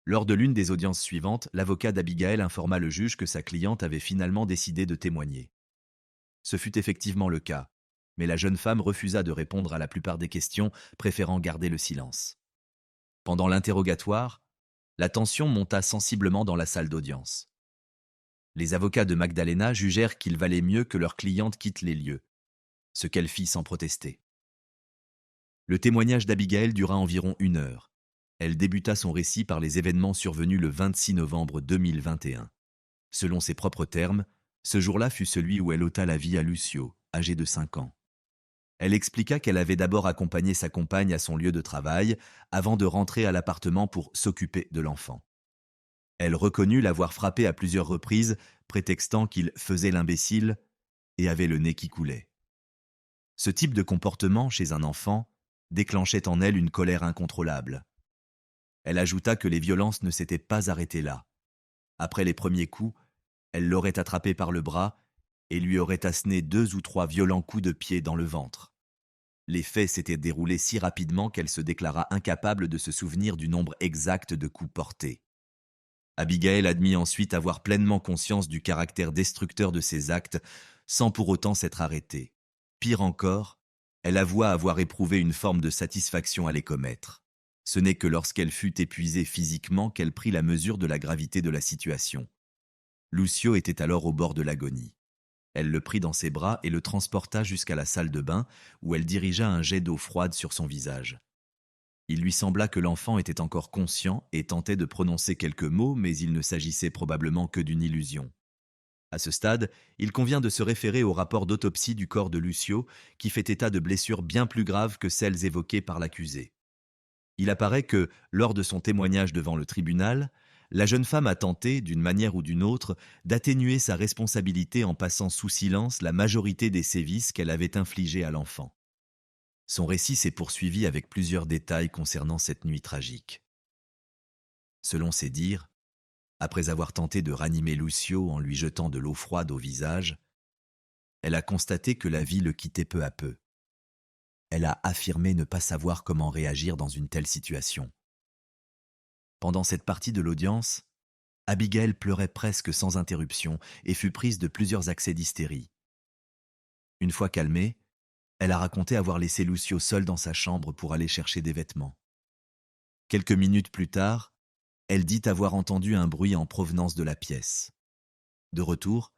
Lors de l'une des audiences suivantes, l'avocat d'Abigail informa le juge que sa cliente avait finalement décidé de témoigner. Ce fut effectivement le cas, mais la jeune femme refusa de répondre à la plupart des questions, préférant garder le silence. Pendant l'interrogatoire, la tension monta sensiblement dans la salle d'audience. Les avocats de Magdalena jugèrent qu'il valait mieux que leur cliente quitte les lieux, ce qu'elle fit sans protester. Le témoignage d'Abigail dura environ 1 heure. Elle débuta son récit par les événements survenus le 26 novembre 2021. Selon ses propres termes, ce jour-là fut celui où elle ôta la vie à Lucio, âgé de 5 ans. Elle expliqua qu'elle avait d'abord accompagné sa compagne à son lieu de travail avant de rentrer à l'appartement pour s'occuper de l'enfant. Elle reconnut l'avoir frappé à plusieurs reprises, prétextant qu'il faisait l'imbécile et avait le nez qui coulait. Ce type de comportement chez un enfant déclenchait en elle une colère incontrôlable. Elle ajouta que les violences ne s'étaient pas arrêtées là. Après les premiers coups, elle l'aurait attrapé par le bras et lui aurait asséné 2 ou 3 violents coups de pied dans le ventre. Les faits s'étaient déroulés si rapidement qu'elle se déclara incapable de se souvenir du nombre exact de coups portés. Abigail admit ensuite avoir pleinement conscience du caractère destructeur de ses actes, sans pour autant s'être arrêtée. Pire encore, elle avoua avoir éprouvé une forme de satisfaction à les commettre. Ce n'est que lorsqu'elle fut épuisée physiquement qu'elle prit la mesure de la gravité de la situation. Lucio était alors au bord de l'agonie. Elle le prit dans ses bras et le transporta jusqu'à la salle de bain, où elle dirigea un jet d'eau froide sur son visage. Il lui sembla que l'enfant était encore conscient et tentait de prononcer quelques mots, mais il ne s'agissait probablement que d'une illusion. À ce stade, il convient de se référer au rapport d'autopsie du corps de Lucio, qui fait état de blessures bien plus graves que celles évoquées par l'accusé. Il apparaît que, lors de son témoignage devant le tribunal, la jeune femme a tenté, d'une manière ou d'une autre, d'atténuer sa responsabilité en passant sous silence la majorité des sévices qu'elle avait infligés à l'enfant. Son récit s'est poursuivi avec plusieurs détails concernant cette nuit tragique. Selon ses dires, après avoir tenté de ranimer Lucio en lui jetant de l'eau froide au visage, elle a constaté que la vie le quittait peu à peu. Elle a affirmé ne pas savoir comment réagir dans une telle situation. Pendant cette partie de l'audience, Abigail pleurait presque sans interruption et fut prise de plusieurs accès d'hystérie. Une fois calmée, elle a raconté avoir laissé Lucio seul dans sa chambre pour aller chercher des vêtements. Quelques minutes plus tard, elle dit avoir entendu un bruit en provenance de la pièce. De retour,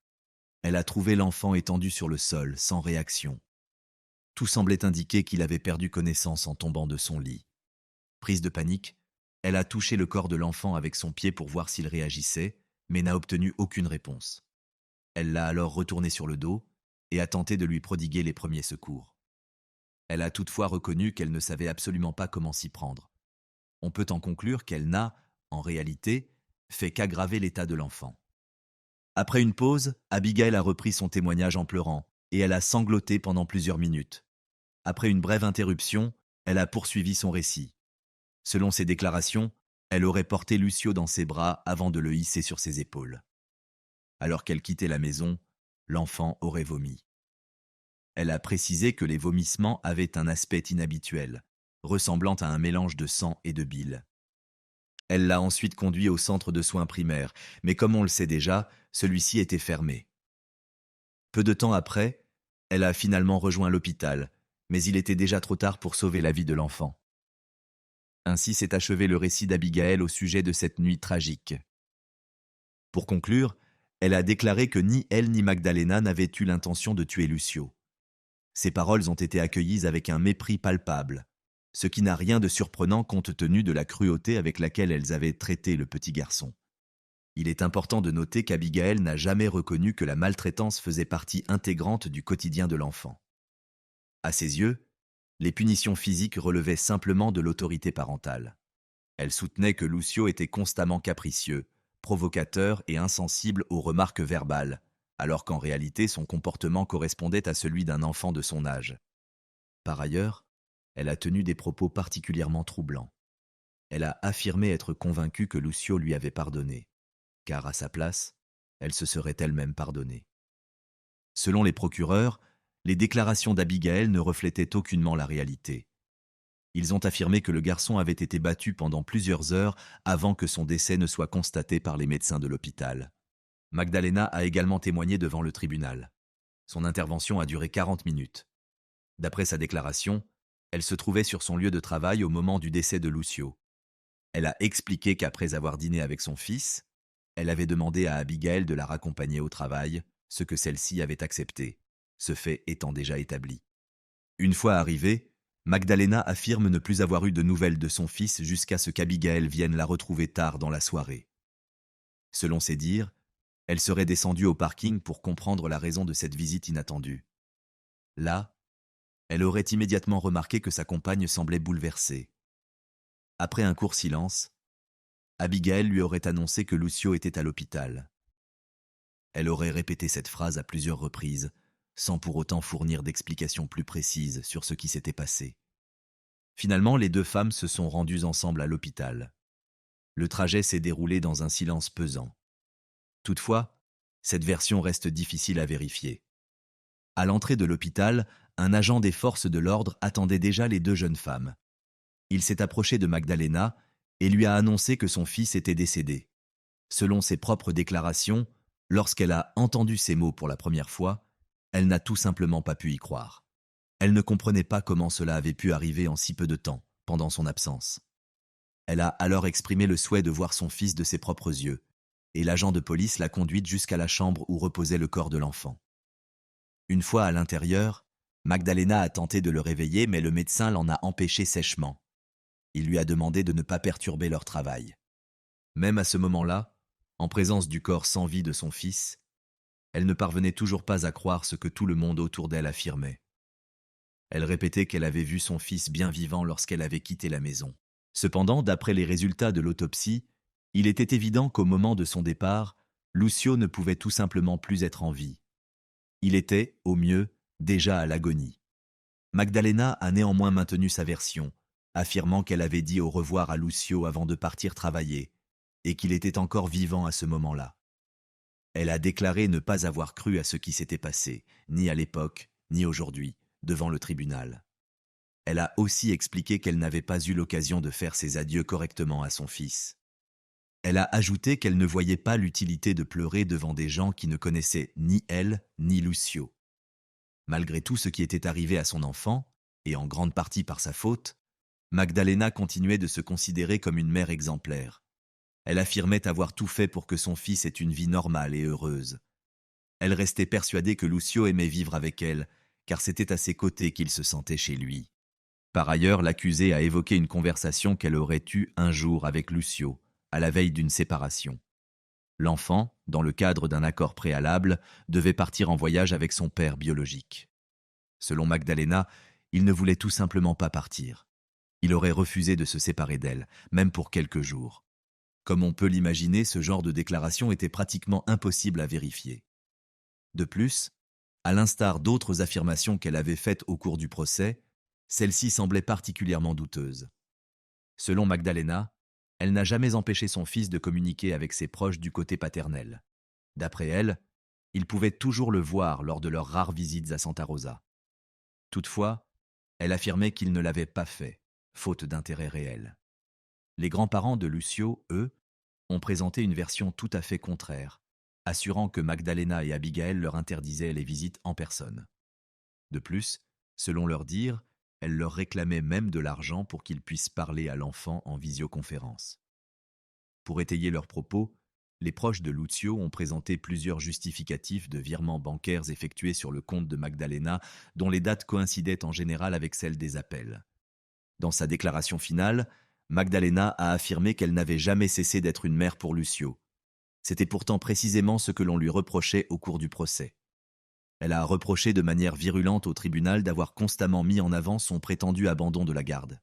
elle a trouvé l'enfant étendu sur le sol, sans réaction. Tout semblait indiquer qu'il avait perdu connaissance en tombant de son lit. Prise de panique, elle a touché le corps de l'enfant avec son pied pour voir s'il réagissait, mais n'a obtenu aucune réponse. Elle l'a alors retourné sur le dos et a tenté de lui prodiguer les premiers secours. Elle a toutefois reconnu qu'elle ne savait absolument pas comment s'y prendre. On peut en conclure qu'elle n'a, en réalité, fait qu'aggraver l'état de l'enfant. Après une pause, Abigail a repris son témoignage en pleurant, et elle a sangloté pendant plusieurs minutes. Après une brève interruption, elle a poursuivi son récit. Selon ses déclarations, elle aurait porté Lucio dans ses bras avant de le hisser sur ses épaules. Alors qu'elle quittait la maison, l'enfant aurait vomi. Elle a précisé que les vomissements avaient un aspect inhabituel, ressemblant à un mélange de sang et de bile. Elle l'a ensuite conduit au centre de soins primaires, mais comme on le sait déjà, celui-ci était fermé. Peu de temps après, elle a finalement rejoint l'hôpital, mais il était déjà trop tard pour sauver la vie de l'enfant. Ainsi s'est achevé le récit d'Abigail au sujet de cette nuit tragique. Pour conclure, elle a déclaré que ni elle ni Magdalena n'avaient eu l'intention de tuer Lucio. Ces paroles ont été accueillies avec un mépris palpable, ce qui n'a rien de surprenant compte tenu de la cruauté avec laquelle elles avaient traité le petit garçon. Il est important de noter qu'Abigail n'a jamais reconnu que la maltraitance faisait partie intégrante du quotidien de l'enfant. À ses yeux, les punitions physiques relevaient simplement de l'autorité parentale. Elle soutenait que Lucio était constamment capricieux, provocateur et insensible aux remarques verbales, alors qu'en réalité son comportement correspondait à celui d'un enfant de son âge. Par ailleurs, elle a tenu des propos particulièrement troublants. Elle a affirmé être convaincue que Lucio lui avait pardonné, car à sa place, elle se serait elle-même pardonnée. Selon les procureurs, les déclarations d'Abigail ne reflétaient aucunement la réalité. Ils ont affirmé que le garçon avait été battu pendant plusieurs heures avant que son décès ne soit constaté par les médecins de l'hôpital. Magdalena a également témoigné devant le tribunal. Son intervention a duré 40 minutes. D'après sa déclaration, elle se trouvait sur son lieu de travail au moment du décès de Lucio. Elle a expliqué qu'après avoir dîné avec son fils, elle avait demandé à Abigail de la raccompagner au travail, ce que celle-ci avait accepté, ce fait étant déjà établi. Une fois arrivée, Magdalena affirme ne plus avoir eu de nouvelles de son fils jusqu'à ce qu'Abigail vienne la retrouver tard dans la soirée. Selon ses dires, elle serait descendue au parking pour comprendre la raison de cette visite inattendue. Là, elle aurait immédiatement remarqué que sa compagne semblait bouleversée. Après un court silence, Abigail lui aurait annoncé que Lucio était à l'hôpital. Elle aurait répété cette phrase à plusieurs reprises, sans pour autant fournir d'explications plus précises sur ce qui s'était passé. Finalement, les deux femmes se sont rendues ensemble à l'hôpital. Le trajet s'est déroulé dans un silence pesant. Toutefois, cette version reste difficile à vérifier. À l'entrée de l'hôpital, un agent des forces de l'ordre attendait déjà les deux jeunes femmes. Il s'est approché de Magdalena et lui a annoncé que son fils était décédé. Selon ses propres déclarations, lorsqu'elle a entendu ces mots pour la première fois, elle n'a tout simplement pas pu y croire. Elle ne comprenait pas comment cela avait pu arriver en si peu de temps, pendant son absence. Elle a alors exprimé le souhait de voir son fils de ses propres yeux, et l'agent de police l'a conduite jusqu'à la chambre où reposait le corps de l'enfant. Une fois à l'intérieur, Magdalena a tenté de le réveiller, mais le médecin l'en a empêché sèchement. Il lui a demandé de ne pas perturber leur travail. Même à ce moment-là, en présence du corps sans vie de son fils, elle ne parvenait toujours pas à croire ce que tout le monde autour d'elle affirmait. Elle répétait qu'elle avait vu son fils bien vivant lorsqu'elle avait quitté la maison. Cependant, d'après les résultats de l'autopsie, Il était évident qu'au moment de son départ, Lucio ne pouvait tout simplement plus être en vie. Il était, au mieux, déjà à l'agonie. Magdalena a néanmoins maintenu sa version, affirmant qu'elle avait dit au revoir à Lucio avant de partir travailler, et qu'il était encore vivant à ce moment-là. Elle a déclaré ne pas avoir cru à ce qui s'était passé, ni à l'époque, ni aujourd'hui, devant le tribunal. Elle a aussi expliqué qu'elle n'avait pas eu l'occasion de faire ses adieux correctement à son fils. Elle a ajouté qu'elle ne voyait pas l'utilité de pleurer devant des gens qui ne connaissaient ni elle ni Lucio. Malgré tout ce qui était arrivé à son enfant, et en grande partie par sa faute, Magdalena continuait de se considérer comme une mère exemplaire. Elle affirmait avoir tout fait pour que son fils ait une vie normale et heureuse. Elle restait persuadée que Lucio aimait vivre avec elle, car c'était à ses côtés qu'il se sentait chez lui. Par ailleurs, l'accusée a évoqué une conversation qu'elle aurait eue un jour avec Lucio, à la veille d'une séparation. L'enfant, dans le cadre d'un accord préalable, devait partir en voyage avec son père biologique. Selon Magdalena, il ne voulait tout simplement pas partir. Il aurait refusé de se séparer d'elle, même pour quelques jours. Comme on peut l'imaginer, ce genre de déclaration était pratiquement impossible à vérifier. De plus, à l'instar d'autres affirmations qu'elle avait faites au cours du procès, celle-ci semblait particulièrement douteuse. Selon Magdalena, elle n'a jamais empêché son fils de communiquer avec ses proches du côté paternel. D'après elle, il pouvait toujours le voir lors de leurs rares visites à Santa Rosa. Toutefois, elle affirmait qu'il ne l'avait pas fait, faute d'intérêt réel. Les grands-parents de Lucio, eux, ont présenté une version tout à fait contraire, assurant que Magdalena et Abigail leur interdisaient les visites en personne. De plus, selon leur dire, elle leur réclamait même de l'argent pour qu'ils puissent parler à l'enfant en visioconférence. Pour étayer leurs propos, les proches de Lucio ont présenté plusieurs justificatifs de virements bancaires effectués sur le compte de Magdalena, dont les dates coïncidaient en général avec celles des appels. Dans sa déclaration finale, Magdalena a affirmé qu'elle n'avait jamais cessé d'être une mère pour Lucio. C'était pourtant précisément ce que l'on lui reprochait au cours du procès. Elle a reproché de manière virulente au tribunal d'avoir constamment mis en avant son prétendu abandon de la garde.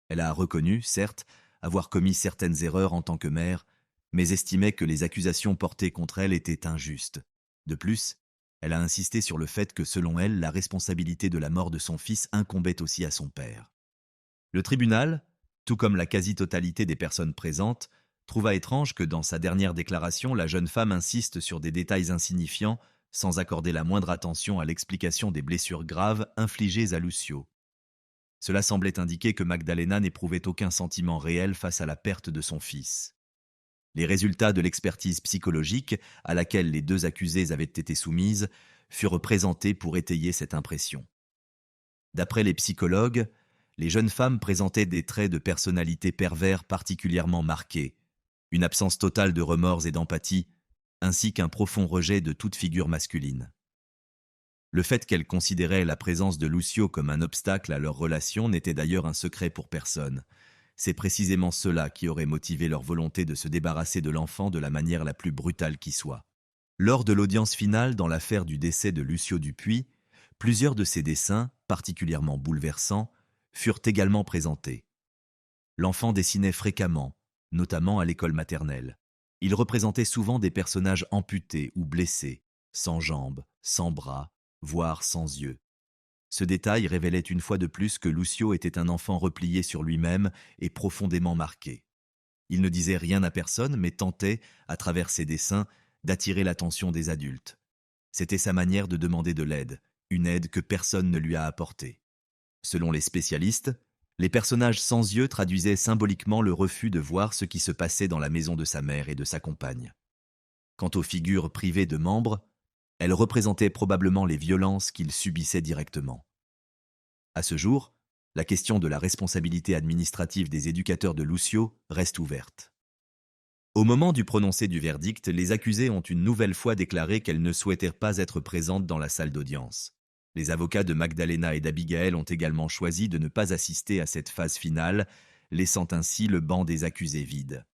Elle a reconnu, certes, avoir commis certaines erreurs en tant que mère, mais estimait que les accusations portées contre elle étaient injustes. De plus, elle a insisté sur le fait que, selon elle, la responsabilité de la mort de son fils incombait aussi à son père. Le tribunal, tout comme la quasi-totalité des personnes présentes, trouva étrange que dans sa dernière déclaration, la jeune femme insiste sur des détails insignifiants sans accorder la moindre attention à l'explication des blessures graves infligées à Lucio. Cela semblait indiquer que Magdalena n'éprouvait aucun sentiment réel face à la perte de son fils. Les résultats de l'expertise psychologique à laquelle les deux accusées avaient été soumises furent présentés pour étayer cette impression. D'après les psychologues, les jeunes femmes présentaient des traits de personnalité pervers particulièrement marqués, une absence totale de remords et d'empathie, ainsi qu'un profond rejet de toute figure masculine. Le fait qu'elles considéraient la présence de Lucio comme un obstacle à leur relation n'était d'ailleurs un secret pour personne. C'est précisément cela qui aurait motivé leur volonté de se débarrasser de l'enfant de la manière la plus brutale qui soit. Lors de l'audience finale dans l'affaire du décès de Lucio Dupuis, plusieurs de ses dessins, particulièrement bouleversants, furent également présentés. L'enfant dessinait fréquemment, notamment à l'école maternelle. Il représentait souvent des personnages amputés ou blessés, sans jambes, sans bras, voire sans yeux. Ce détail révélait une fois de plus que Lucio était un enfant replié sur lui-même et profondément marqué. Il ne disait rien à personne, mais tentait, à travers ses dessins, d'attirer l'attention des adultes. C'était sa manière de demander de l'aide, une aide que personne ne lui a apportée. Selon les spécialistes, les personnages sans yeux traduisaient symboliquement le refus de voir ce qui se passait dans la maison de sa mère et de sa compagne. Quant aux figures privées de membres, elles représentaient probablement les violences qu'il subissait directement. À ce jour, la question de la responsabilité administrative des éducateurs de Lucio reste ouverte. Au moment du prononcé du verdict, les accusées ont une nouvelle fois déclaré qu'elles ne souhaitèrent pas être présentes dans la salle d'audience. Les avocats de Magdalena et d'Abigail ont également choisi de ne pas assister à cette phase finale, laissant ainsi le banc des accusés vide.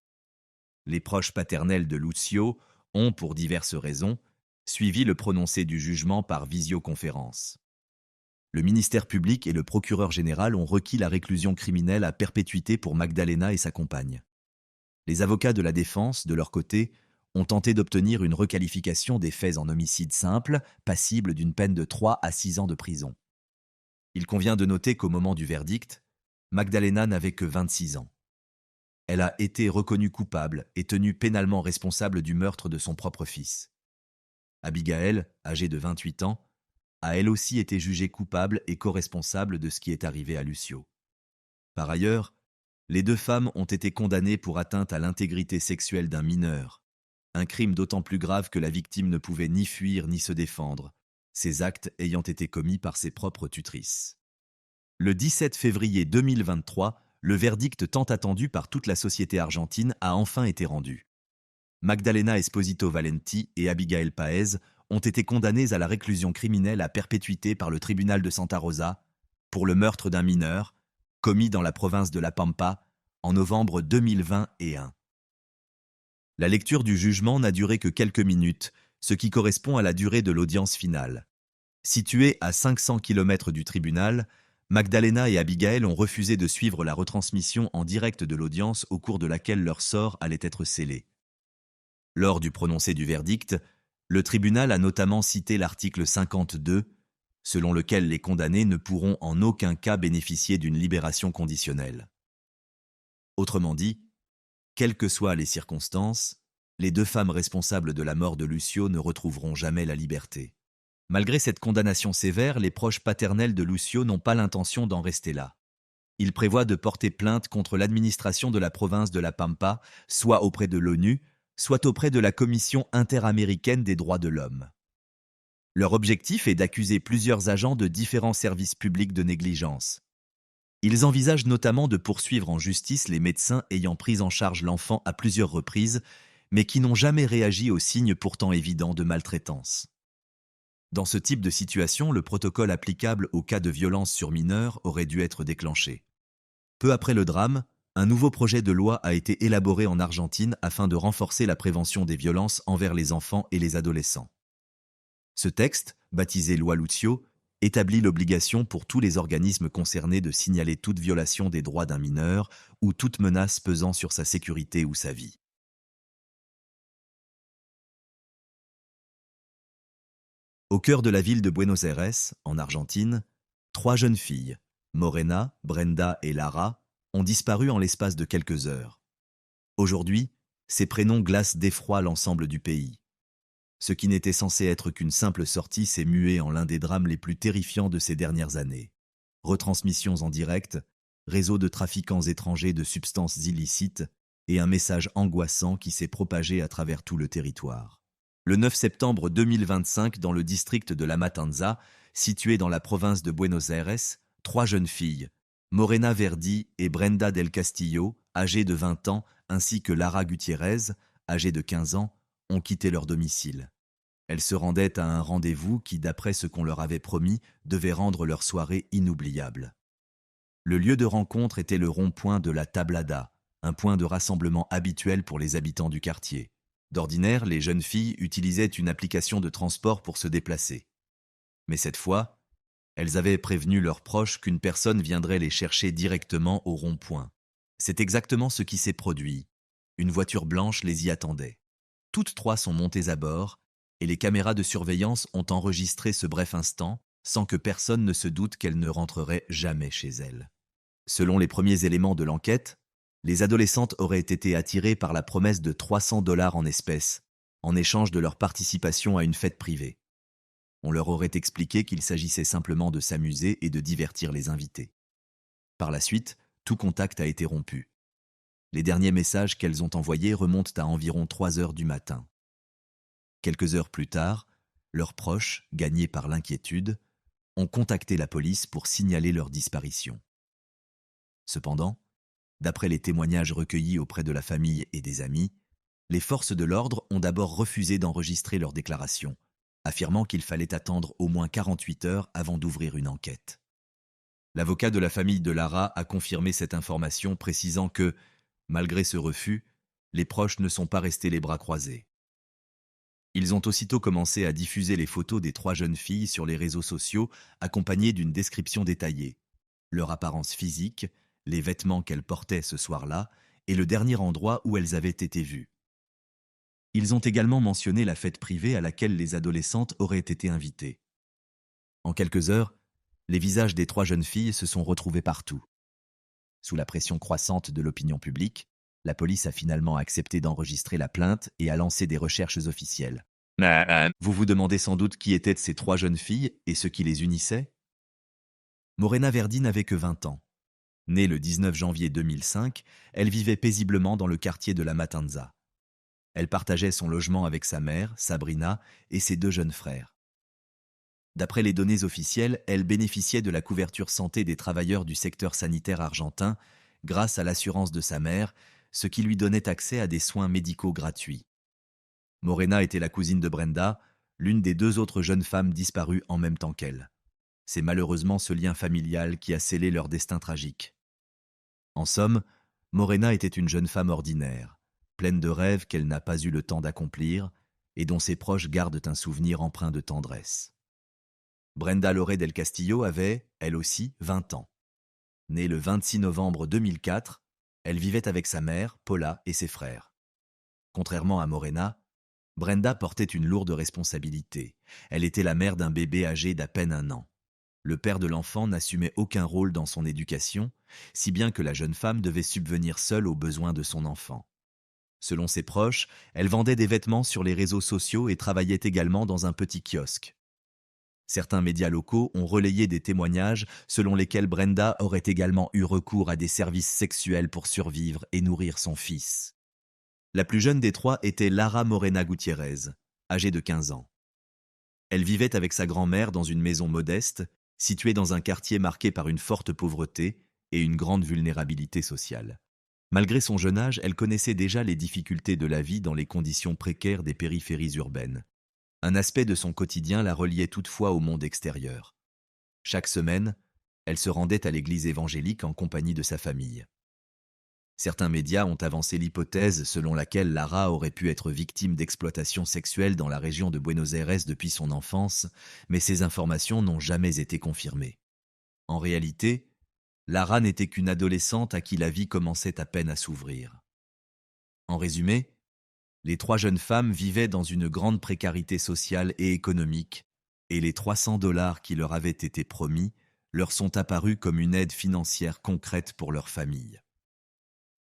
Les proches paternels de Lucio ont, pour diverses raisons, suivi le prononcé du jugement par visioconférence. Le ministère public et le procureur général ont requis la réclusion criminelle à perpétuité pour Magdalena et sa compagne. Les avocats de la défense, de leur côté, ont tenté d'obtenir une requalification des faits en homicide simple, passible d'une peine de 3 à 6 ans de prison. Il convient de noter qu'au moment du verdict, Magdalena n'avait que 26 ans. Elle a été reconnue coupable et tenue pénalement responsable du meurtre de son propre fils. Abigail, âgée de 28 ans, a elle aussi été jugée coupable et co-responsable de ce qui est arrivé à Lucio. Par ailleurs, les deux femmes ont été condamnées pour atteinte à l'intégrité sexuelle d'un mineur, un crime d'autant plus grave que la victime ne pouvait ni fuir ni se défendre, ces actes ayant été commis par ses propres tutrices. Le 17 février 2023, le verdict tant attendu par toute la société argentine a enfin été rendu. Magdalena Esposito Valenti et Abigail Paez ont été condamnées à la réclusion criminelle à perpétuité par le tribunal de Santa Rosa pour le meurtre d'un mineur commis dans la province de La Pampa en novembre 2021. La lecture du jugement n'a duré que quelques minutes, ce qui correspond à la durée de l'audience finale. Situées à 500 km du tribunal, Magdalena et Abigail ont refusé de suivre la retransmission en direct de l'audience au cours de laquelle leur sort allait être scellé. Lors du prononcé du verdict, le tribunal a notamment cité l'article 52, selon lequel les condamnés ne pourront en aucun cas bénéficier d'une libération conditionnelle. Autrement dit, quelles que soient les circonstances, les deux femmes responsables de la mort de Lucio ne retrouveront jamais la liberté. Malgré cette condamnation sévère, les proches paternels de Lucio n'ont pas l'intention d'en rester là. Ils prévoient de porter plainte contre l'administration de la province de La Pampa, soit auprès de l'ONU, soit auprès de la Commission interaméricaine des droits de l'homme. Leur objectif est d'accuser plusieurs agents de différents services publics de négligence. Ils envisagent notamment de poursuivre en justice les médecins ayant pris en charge l'enfant à plusieurs reprises, mais qui n'ont jamais réagi aux signes pourtant évidents de maltraitance. Dans ce type de situation, le protocole applicable aux cas de violence sur mineurs aurait dû être déclenché. Peu après le drame, un nouveau projet de loi a été élaboré en Argentine afin de renforcer la prévention des violences envers les enfants et les adolescents. Ce texte, baptisé Loi Lucio, établit l'obligation pour tous les organismes concernés de signaler toute violation des droits d'un mineur ou toute menace pesant sur sa sécurité ou sa vie. Au cœur de la ville de Buenos Aires, en Argentine, 3 jeunes filles, Morena, Brenda et Lara, ont disparu en l'espace de quelques heures. Aujourd'hui, ces prénoms glacent d'effroi l'ensemble du pays. Ce qui n'était censé être qu'une simple sortie s'est mué en l'un des drames les plus terrifiants de ces dernières années. Retransmissions en direct, réseau de trafiquants étrangers de substances illicites et un message angoissant qui s'est propagé à travers tout le territoire. Le 9 septembre 2025, dans le district de La Matanza, situé dans la province de Buenos Aires, 3 jeunes filles, Morena Verdi et Brenda del Castillo, âgées de 20 ans, ainsi que Lara Gutiérrez, âgée de 15 ans, ont quitté leur domicile. Elles se rendaient à un rendez-vous qui, d'après ce qu'on leur avait promis, devait rendre leur soirée inoubliable. Le lieu de rencontre était le rond-point de la Tablada, un point de rassemblement habituel pour les habitants du quartier. D'ordinaire, les jeunes filles utilisaient une application de transport pour se déplacer. Mais cette fois, elles avaient prévenu leurs proches qu'une personne viendrait les chercher directement au rond-point. C'est exactement ce qui s'est produit. Une voiture blanche les y attendait. Toutes 3 sont montées à bord, et les caméras de surveillance ont enregistré ce bref instant, sans que personne ne se doute qu'elles ne rentreraient jamais chez elles. Selon les premiers éléments de l'enquête, les adolescentes auraient été attirées par la promesse de $300 en espèces, en échange de leur participation à une fête privée. On leur aurait expliqué qu'il s'agissait simplement de s'amuser et de divertir les invités. Par la suite, tout contact a été rompu. Les derniers messages qu'elles ont envoyés remontent à environ 3 heures du matin. Quelques heures plus tard, leurs proches, gagnés par l'inquiétude, ont contacté la police pour signaler leur disparition. Cependant, d'après les témoignages recueillis auprès de la famille et des amis, les forces de l'ordre ont d'abord refusé d'enregistrer leur déclaration, affirmant qu'il fallait attendre au moins 48 heures avant d'ouvrir une enquête. L'avocat de la famille de Lara a confirmé cette information, précisant que, malgré ce refus, les proches ne sont pas restés les bras croisés. Ils ont aussitôt commencé à diffuser les photos des 3 jeunes filles sur les réseaux sociaux, accompagnées d'une description détaillée. Leur apparence physique, les vêtements qu'elles portaient ce soir-là et le dernier endroit où elles avaient été vues. Ils ont également mentionné la fête privée à laquelle les adolescentes auraient été invitées. En quelques heures, les visages des 3 jeunes filles se sont retrouvés partout. Sous la pression croissante de l'opinion publique, la police a finalement accepté d'enregistrer la plainte et a lancé des recherches officielles. Vous vous demandez sans doute qui étaient ces 3 jeunes filles et ce qui les unissait? Morena Verdi n'avait que 20 ans. Née le 19 janvier 2005, elle vivait paisiblement dans le quartier de la Matanza. Elle partageait son logement avec sa mère, Sabrina, et ses 2 jeunes frères. D'après les données officielles, elle bénéficiait de la couverture santé des travailleurs du secteur sanitaire argentin grâce à l'assurance de sa mère, ce qui lui donnait accès à des soins médicaux gratuits. Morena était la cousine de Brenda, l'une des 2 autres jeunes femmes disparues en même temps qu'elle. C'est malheureusement ce lien familial qui a scellé leur destin tragique. En somme, Morena était une jeune femme ordinaire, pleine de rêves qu'elle n'a pas eu le temps d'accomplir et dont ses proches gardent un souvenir empreint de tendresse. Brenda Loré del Castillo avait, elle aussi, 20 ans. Née le 26 novembre 2004, elle vivait avec sa mère, Paula, et ses frères. Contrairement à Morena, Brenda portait une lourde responsabilité. Elle était la mère d'un bébé âgé d'à peine 1 an. Le père de l'enfant n'assumait aucun rôle dans son éducation, si bien que la jeune femme devait subvenir seule aux besoins de son enfant. Selon ses proches, elle vendait des vêtements sur les réseaux sociaux et travaillait également dans un petit kiosque. Certains médias locaux ont relayé des témoignages selon lesquels Brenda aurait également eu recours à des services sexuels pour survivre et nourrir son fils. La plus jeune des 3 était Lara Morena Gutiérrez, âgée de 15 ans. Elle vivait avec sa grand-mère dans une maison modeste, située dans un quartier marqué par une forte pauvreté et une grande vulnérabilité sociale. Malgré son jeune âge, elle connaissait déjà les difficultés de la vie dans les conditions précaires des périphéries urbaines. Un aspect de son quotidien la reliait toutefois au monde extérieur. Chaque semaine, elle se rendait à l'église évangélique en compagnie de sa famille. Certains médias ont avancé l'hypothèse selon laquelle Lara aurait pu être victime d'exploitation sexuelle dans la région de Buenos Aires depuis son enfance, mais ces informations n'ont jamais été confirmées. En réalité, Lara n'était qu'une adolescente à qui la vie commençait à peine à s'ouvrir. En résumé, les 3 jeunes femmes vivaient dans une grande précarité sociale et économique, et les $300 qui leur avaient été promis leur sont apparus comme une aide financière concrète pour leur famille.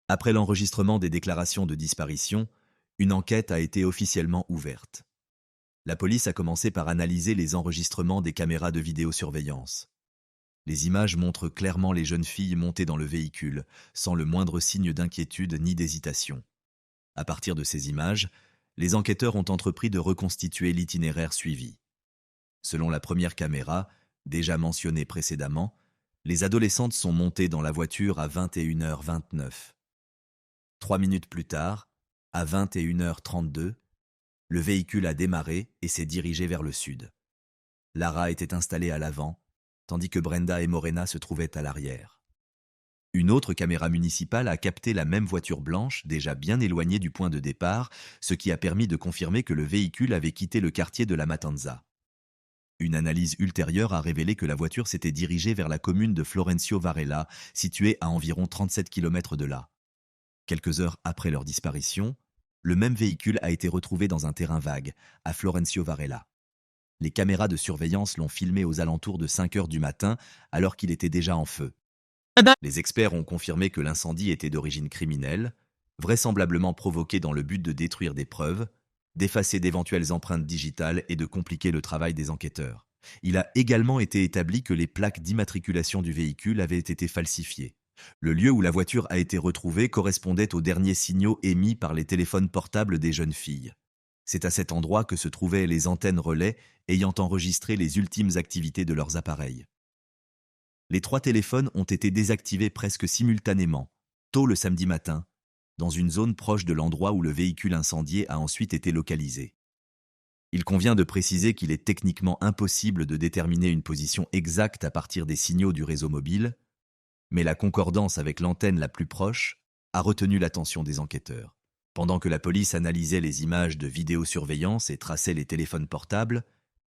Après l'enregistrement des déclarations de disparition, une enquête a été officiellement ouverte. La police a commencé par analyser les enregistrements des caméras de vidéosurveillance. Les images montrent clairement les jeunes filles montées dans le véhicule, sans le moindre signe d'inquiétude ni d'hésitation. À partir de ces images, les enquêteurs ont entrepris de reconstituer l'itinéraire suivi. Selon la première caméra, déjà mentionnée précédemment, les adolescentes sont montées dans la voiture à 21h29. 3 minutes plus tard, à 21h32, le véhicule a démarré et s'est dirigé vers le sud. Lara était installée à l'avant, tandis que Brenda et Morena se trouvaient à l'arrière. Une autre caméra municipale a capté la même voiture blanche, déjà bien éloignée du point de départ, ce qui a permis de confirmer que le véhicule avait quitté le quartier de la Matanza. Une analyse ultérieure a révélé que la voiture s'était dirigée vers la commune de Florencio Varela, située à environ 37 km de là. Quelques heures après leur disparition, le même véhicule a été retrouvé dans un terrain vague, à Florencio Varela. Les caméras de surveillance l'ont filmé aux alentours de 5 heures du matin, alors qu'il était déjà en feu. Les experts ont confirmé que l'incendie était d'origine criminelle, vraisemblablement provoqué dans le but de détruire des preuves, d'effacer d'éventuelles empreintes digitales et de compliquer le travail des enquêteurs. Il a également été établi que les plaques d'immatriculation du véhicule avaient été falsifiées. Le lieu où la voiture a été retrouvée correspondait aux derniers signaux émis par les téléphones portables des jeunes filles. C'est à cet endroit que se trouvaient les antennes relais ayant enregistré les ultimes activités de leurs appareils. Les 3 téléphones ont été désactivés presque simultanément, tôt le samedi matin, dans une zone proche de l'endroit où le véhicule incendié a ensuite été localisé. Il convient de préciser qu'il est techniquement impossible de déterminer une position exacte à partir des signaux du réseau mobile, mais la concordance avec l'antenne la plus proche a retenu l'attention des enquêteurs. Pendant que la police analysait les images de vidéosurveillance et traçait les téléphones portables,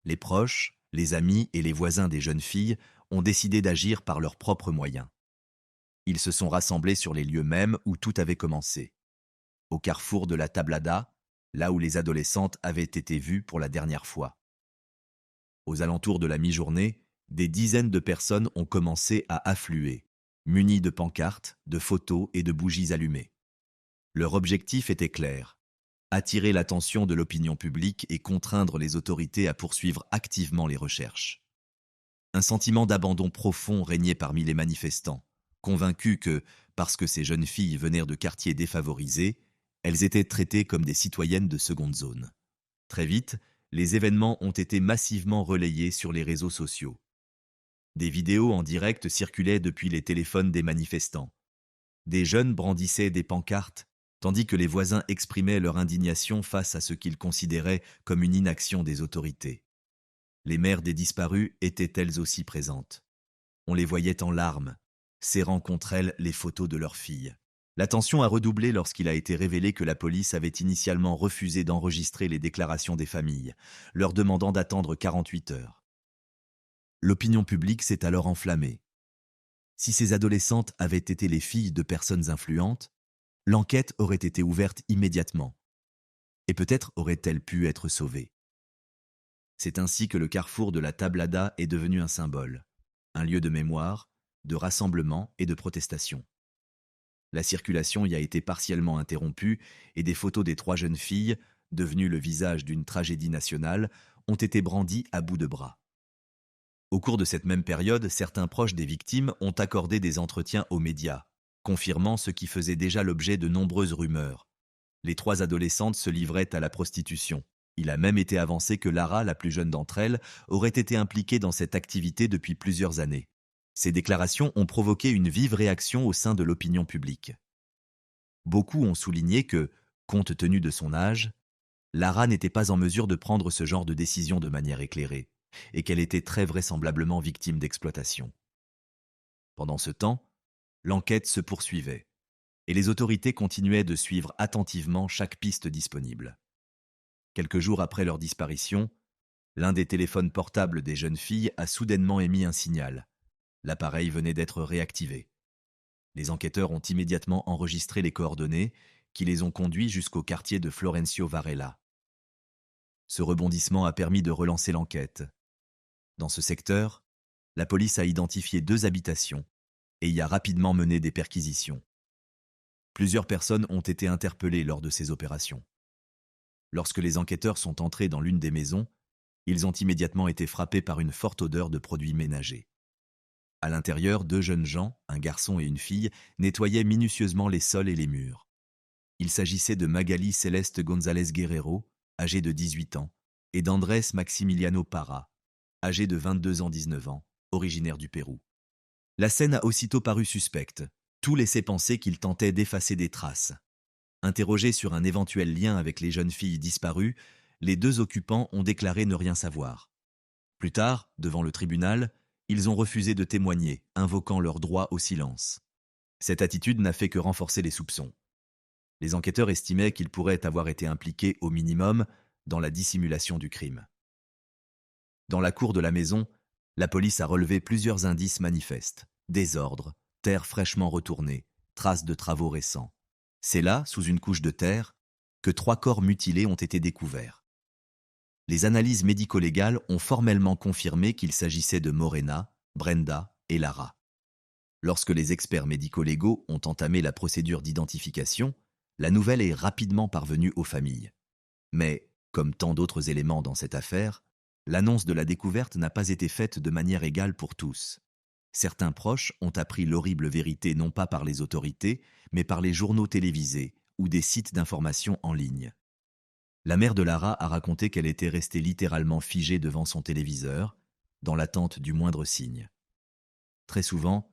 les proches, les amis et les voisins des jeunes filles ont décidé d'agir par leurs propres moyens. Ils se sont rassemblés sur les lieux mêmes où tout avait commencé, au carrefour de la Tablada, là où les adolescentes avaient été vues pour la dernière fois. Aux alentours de la mi-journée, des dizaines de personnes ont commencé à affluer, munies de pancartes, de photos et de bougies allumées. Leur objectif était clair: attirer l'attention de l'opinion publique et contraindre les autorités à poursuivre activement les recherches. Un sentiment d'abandon profond régnait parmi les manifestants, convaincus que, parce que ces jeunes filles venaient de quartiers défavorisés, elles étaient traitées comme des citoyennes de seconde zone. Très vite, les événements ont été massivement relayés sur les réseaux sociaux. Des vidéos en direct circulaient depuis les téléphones des manifestants. Des jeunes brandissaient des pancartes, tandis que les voisins exprimaient leur indignation face à ce qu'ils considéraient comme une inaction des autorités. Les mères des disparus étaient elles aussi présentes. On les voyait en larmes, serrant contre elles les photos de leurs filles. La tension a redoublé lorsqu'il a été révélé que la police avait initialement refusé d'enregistrer les déclarations des familles, leur demandant d'attendre 48 heures. L'opinion publique s'est alors enflammée. Si ces adolescentes avaient été les filles de personnes influentes, l'enquête aurait été ouverte immédiatement. Et peut-être aurait-elle pu être sauvée. C'est ainsi que le carrefour de la Tablada est devenu un symbole, un lieu de mémoire, de rassemblement et de protestation. La circulation y a été partiellement interrompue et des photos des 3 jeunes filles, devenues le visage d'une tragédie nationale, ont été brandies à bout de bras. Au cours de cette même période, certains proches des victimes ont accordé des entretiens aux médias, confirmant ce qui faisait déjà l'objet de nombreuses rumeurs. Les 3 adolescentes se livraient à la prostitution. Il a même été avancé que Lara, la plus jeune d'entre elles, aurait été impliquée dans cette activité depuis plusieurs années. Ces déclarations ont provoqué une vive réaction au sein de l'opinion publique. Beaucoup ont souligné que, compte tenu de son âge, Lara n'était pas en mesure de prendre ce genre de décision de manière éclairée, et qu'elle était très vraisemblablement victime d'exploitation. Pendant ce temps, l'enquête se poursuivait, et les autorités continuaient de suivre attentivement chaque piste disponible. Quelques jours après leur disparition, l'un des téléphones portables des jeunes filles a soudainement émis un signal. L'appareil venait d'être réactivé. Les enquêteurs ont immédiatement enregistré les coordonnées qui les ont conduits jusqu'au quartier de Florencio Varela. Ce rebondissement a permis de relancer l'enquête. Dans ce secteur, la police a identifié 2 habitations et y a rapidement mené des perquisitions. Plusieurs personnes ont été interpellées lors de ces opérations. Lorsque les enquêteurs sont entrés dans l'une des maisons, ils ont immédiatement été frappés par une forte odeur de produits ménagers. À l'intérieur, 2 jeunes gens, un garçon et une fille, nettoyaient minutieusement les sols et les murs. Il s'agissait de Magali Celeste González Guerrero, âgée de 18 ans, et d'Andrés Maximiliano Parra, âgé de 22 ans 19 ans, originaire du Pérou. La scène a aussitôt paru suspecte. Tout laissait penser qu'il tentait d'effacer des traces. Interrogés sur un éventuel lien avec les jeunes filles disparues, les 2 occupants ont déclaré ne rien savoir. Plus tard, devant le tribunal, ils ont refusé de témoigner, invoquant leur droit au silence. Cette attitude n'a fait que renforcer les soupçons. Les enquêteurs estimaient qu'ils pourraient avoir été impliqués au minimum dans la dissimulation du crime. Dans la cour de la maison, la police a relevé plusieurs indices manifestes: désordre, terre fraîchement retournée, traces de travaux récents. C'est là, sous une couche de terre, que 3 corps mutilés ont été découverts. Les analyses médico-légales ont formellement confirmé qu'il s'agissait de Morena, Brenda et Lara. Lorsque les experts médico-légaux ont entamé la procédure d'identification, la nouvelle est rapidement parvenue aux familles. Mais, comme tant d'autres éléments dans cette affaire, l'annonce de la découverte n'a pas été faite de manière égale pour tous. Certains proches ont appris l'horrible vérité non pas par les autorités, mais par les journaux télévisés ou des sites d'information en ligne. La mère de Lara a raconté qu'elle était restée littéralement figée devant son téléviseur, dans l'attente du moindre signe. Très souvent,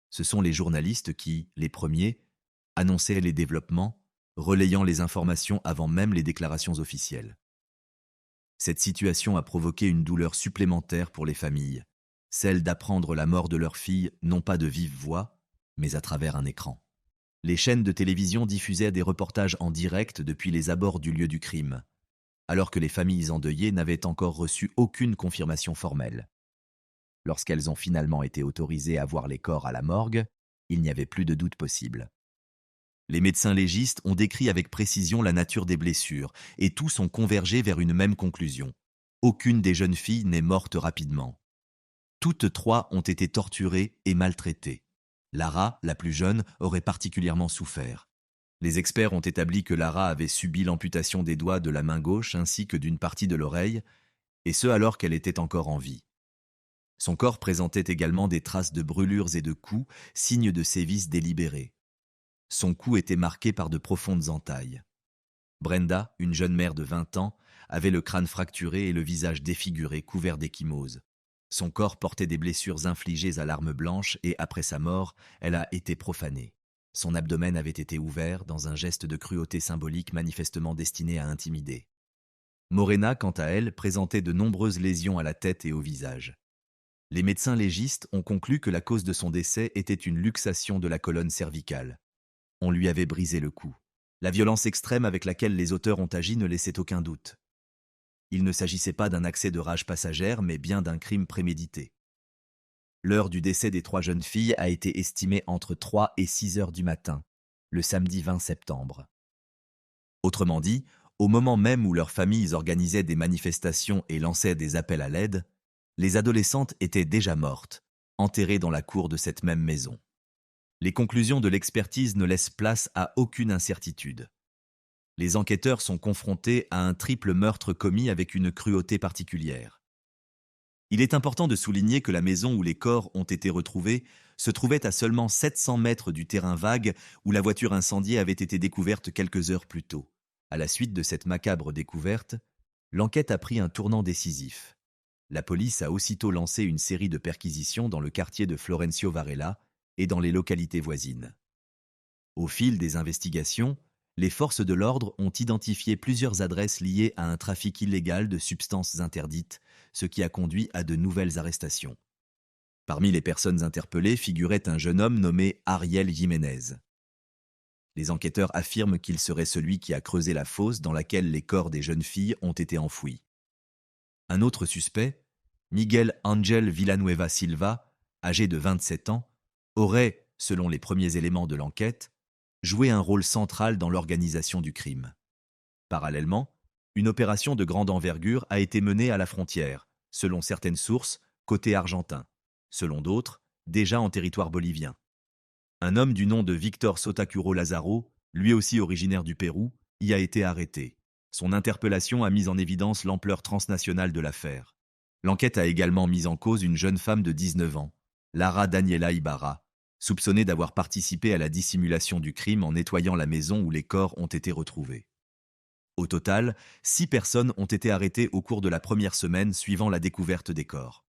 ce sont les journalistes qui, les premiers, annonçaient les développements, relayant les informations avant même les déclarations officielles. Cette situation a provoqué une douleur supplémentaire pour les familles, celle d'apprendre la mort de leur fille non pas de vive voix, mais à travers un écran. Les chaînes de télévision diffusaient des reportages en direct depuis les abords du lieu du crime, alors que les familles endeuillées n'avaient encore reçu aucune confirmation formelle. Lorsqu'elles ont finalement été autorisées à voir les corps à la morgue, Il n'y avait plus de doute possible. Les médecins légistes ont décrit avec précision la nature des blessures, et tous ont convergé vers une même conclusion. Aucune des jeunes filles n'est morte rapidement. Toutes trois ont été torturées et maltraitées. Lara, la plus jeune, aurait particulièrement souffert. Les experts ont établi que Lara avait subi l'amputation des doigts de la main gauche ainsi que d'une partie de l'oreille, et ce alors qu'elle était encore en vie. Son corps présentait également des traces de brûlures et de coups, signes de sévices délibérés. Son cou était marqué par de profondes entailles. Brenda, une jeune mère de 20 ans, avait le crâne fracturé et le visage défiguré, couvert d'ecchymoses. Son corps portait des blessures infligées à l'arme blanche et, après sa mort, elle a été profanée. Son abdomen avait été ouvert dans un geste de cruauté symbolique manifestement destiné à intimider. Morena, quant à elle, présentait de nombreuses lésions à la tête et au visage. Les médecins légistes ont conclu que la cause de son décès était une luxation de la colonne cervicale. On lui avait brisé le cou. La violence extrême avec laquelle les auteurs ont agi ne laissait aucun doute. Il ne s'agissait pas d'un accès de rage passagère, mais bien d'un crime prémédité. L'heure du décès des trois jeunes filles a été estimée entre 3 et 6 heures du matin, le samedi 20 septembre. Autrement dit, au moment même où leurs familles organisaient des manifestations et lançaient des appels à l'aide, les adolescentes étaient déjà mortes, enterrées dans la cour de cette même maison. Les conclusions de l'expertise ne laissent place à aucune incertitude. Les enquêteurs sont confrontés à un triple meurtre commis avec une cruauté particulière. Il est important de souligner que la maison où les corps ont été retrouvés se trouvait à seulement 700 mètres du terrain vague où la voiture incendiée avait été découverte quelques heures plus tôt. À la suite de cette macabre découverte, l'enquête a pris un tournant décisif. La police a aussitôt lancé une série de perquisitions dans le quartier de Florencio Varela et dans les localités voisines. Au fil des investigations, les forces de l'ordre ont identifié plusieurs adresses liées à un trafic illégal de substances interdites, ce qui a conduit à de nouvelles arrestations. Parmi les personnes interpellées figurait un jeune homme nommé Ariel Jiménez. Les enquêteurs affirment qu'il serait celui qui a creusé la fosse dans laquelle les corps des jeunes filles ont été enfouis. Un autre suspect, Miguel Ángel Villanueva Silva, âgé de 27 ans, aurait, selon les premiers éléments de l'enquête, joué un rôle central dans l'organisation du crime. Parallèlement, une opération de grande envergure a été menée à la frontière, selon certaines sources, côté argentin, selon d'autres, déjà en territoire bolivien. Un homme du nom de Victor Sotacuro Lazaro, lui aussi originaire du Pérou, y a été arrêté. Son interpellation a mis en évidence l'ampleur transnationale de l'affaire. L'enquête a également mis en cause une jeune femme de 19 ans, Lara Daniela Ibarra, soupçonnée d'avoir participé à la dissimulation du crime en nettoyant la maison où les corps ont été retrouvés. Au total, 6 personnes ont été arrêtées au cours de la première semaine suivant la découverte des corps.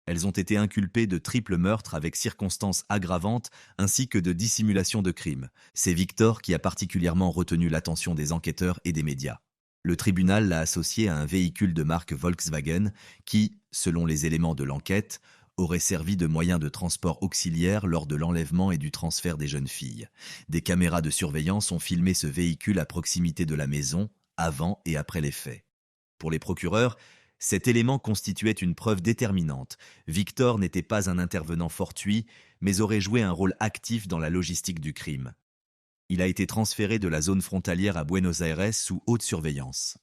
Elles ont été inculpées de triple meurtre avec circonstances aggravantes ainsi que de dissimulation de crime. C'est Victor qui a particulièrement retenu l'attention des enquêteurs et des médias. Le tribunal l'a associé à un véhicule de marque Volkswagen qui, selon les éléments de l'enquête, aurait servi de moyen de transport auxiliaire lors de l'enlèvement et du transfert des jeunes filles. Des caméras de surveillance ont filmé ce véhicule à proximité de la maison, avant et après les faits. Pour les procureurs, cet élément constituait une preuve déterminante. Victor n'était pas un intervenant fortuit, mais aurait joué un rôle actif dans la logistique du crime. Il a été transféré de la zone frontalière à Buenos Aires sous haute surveillance.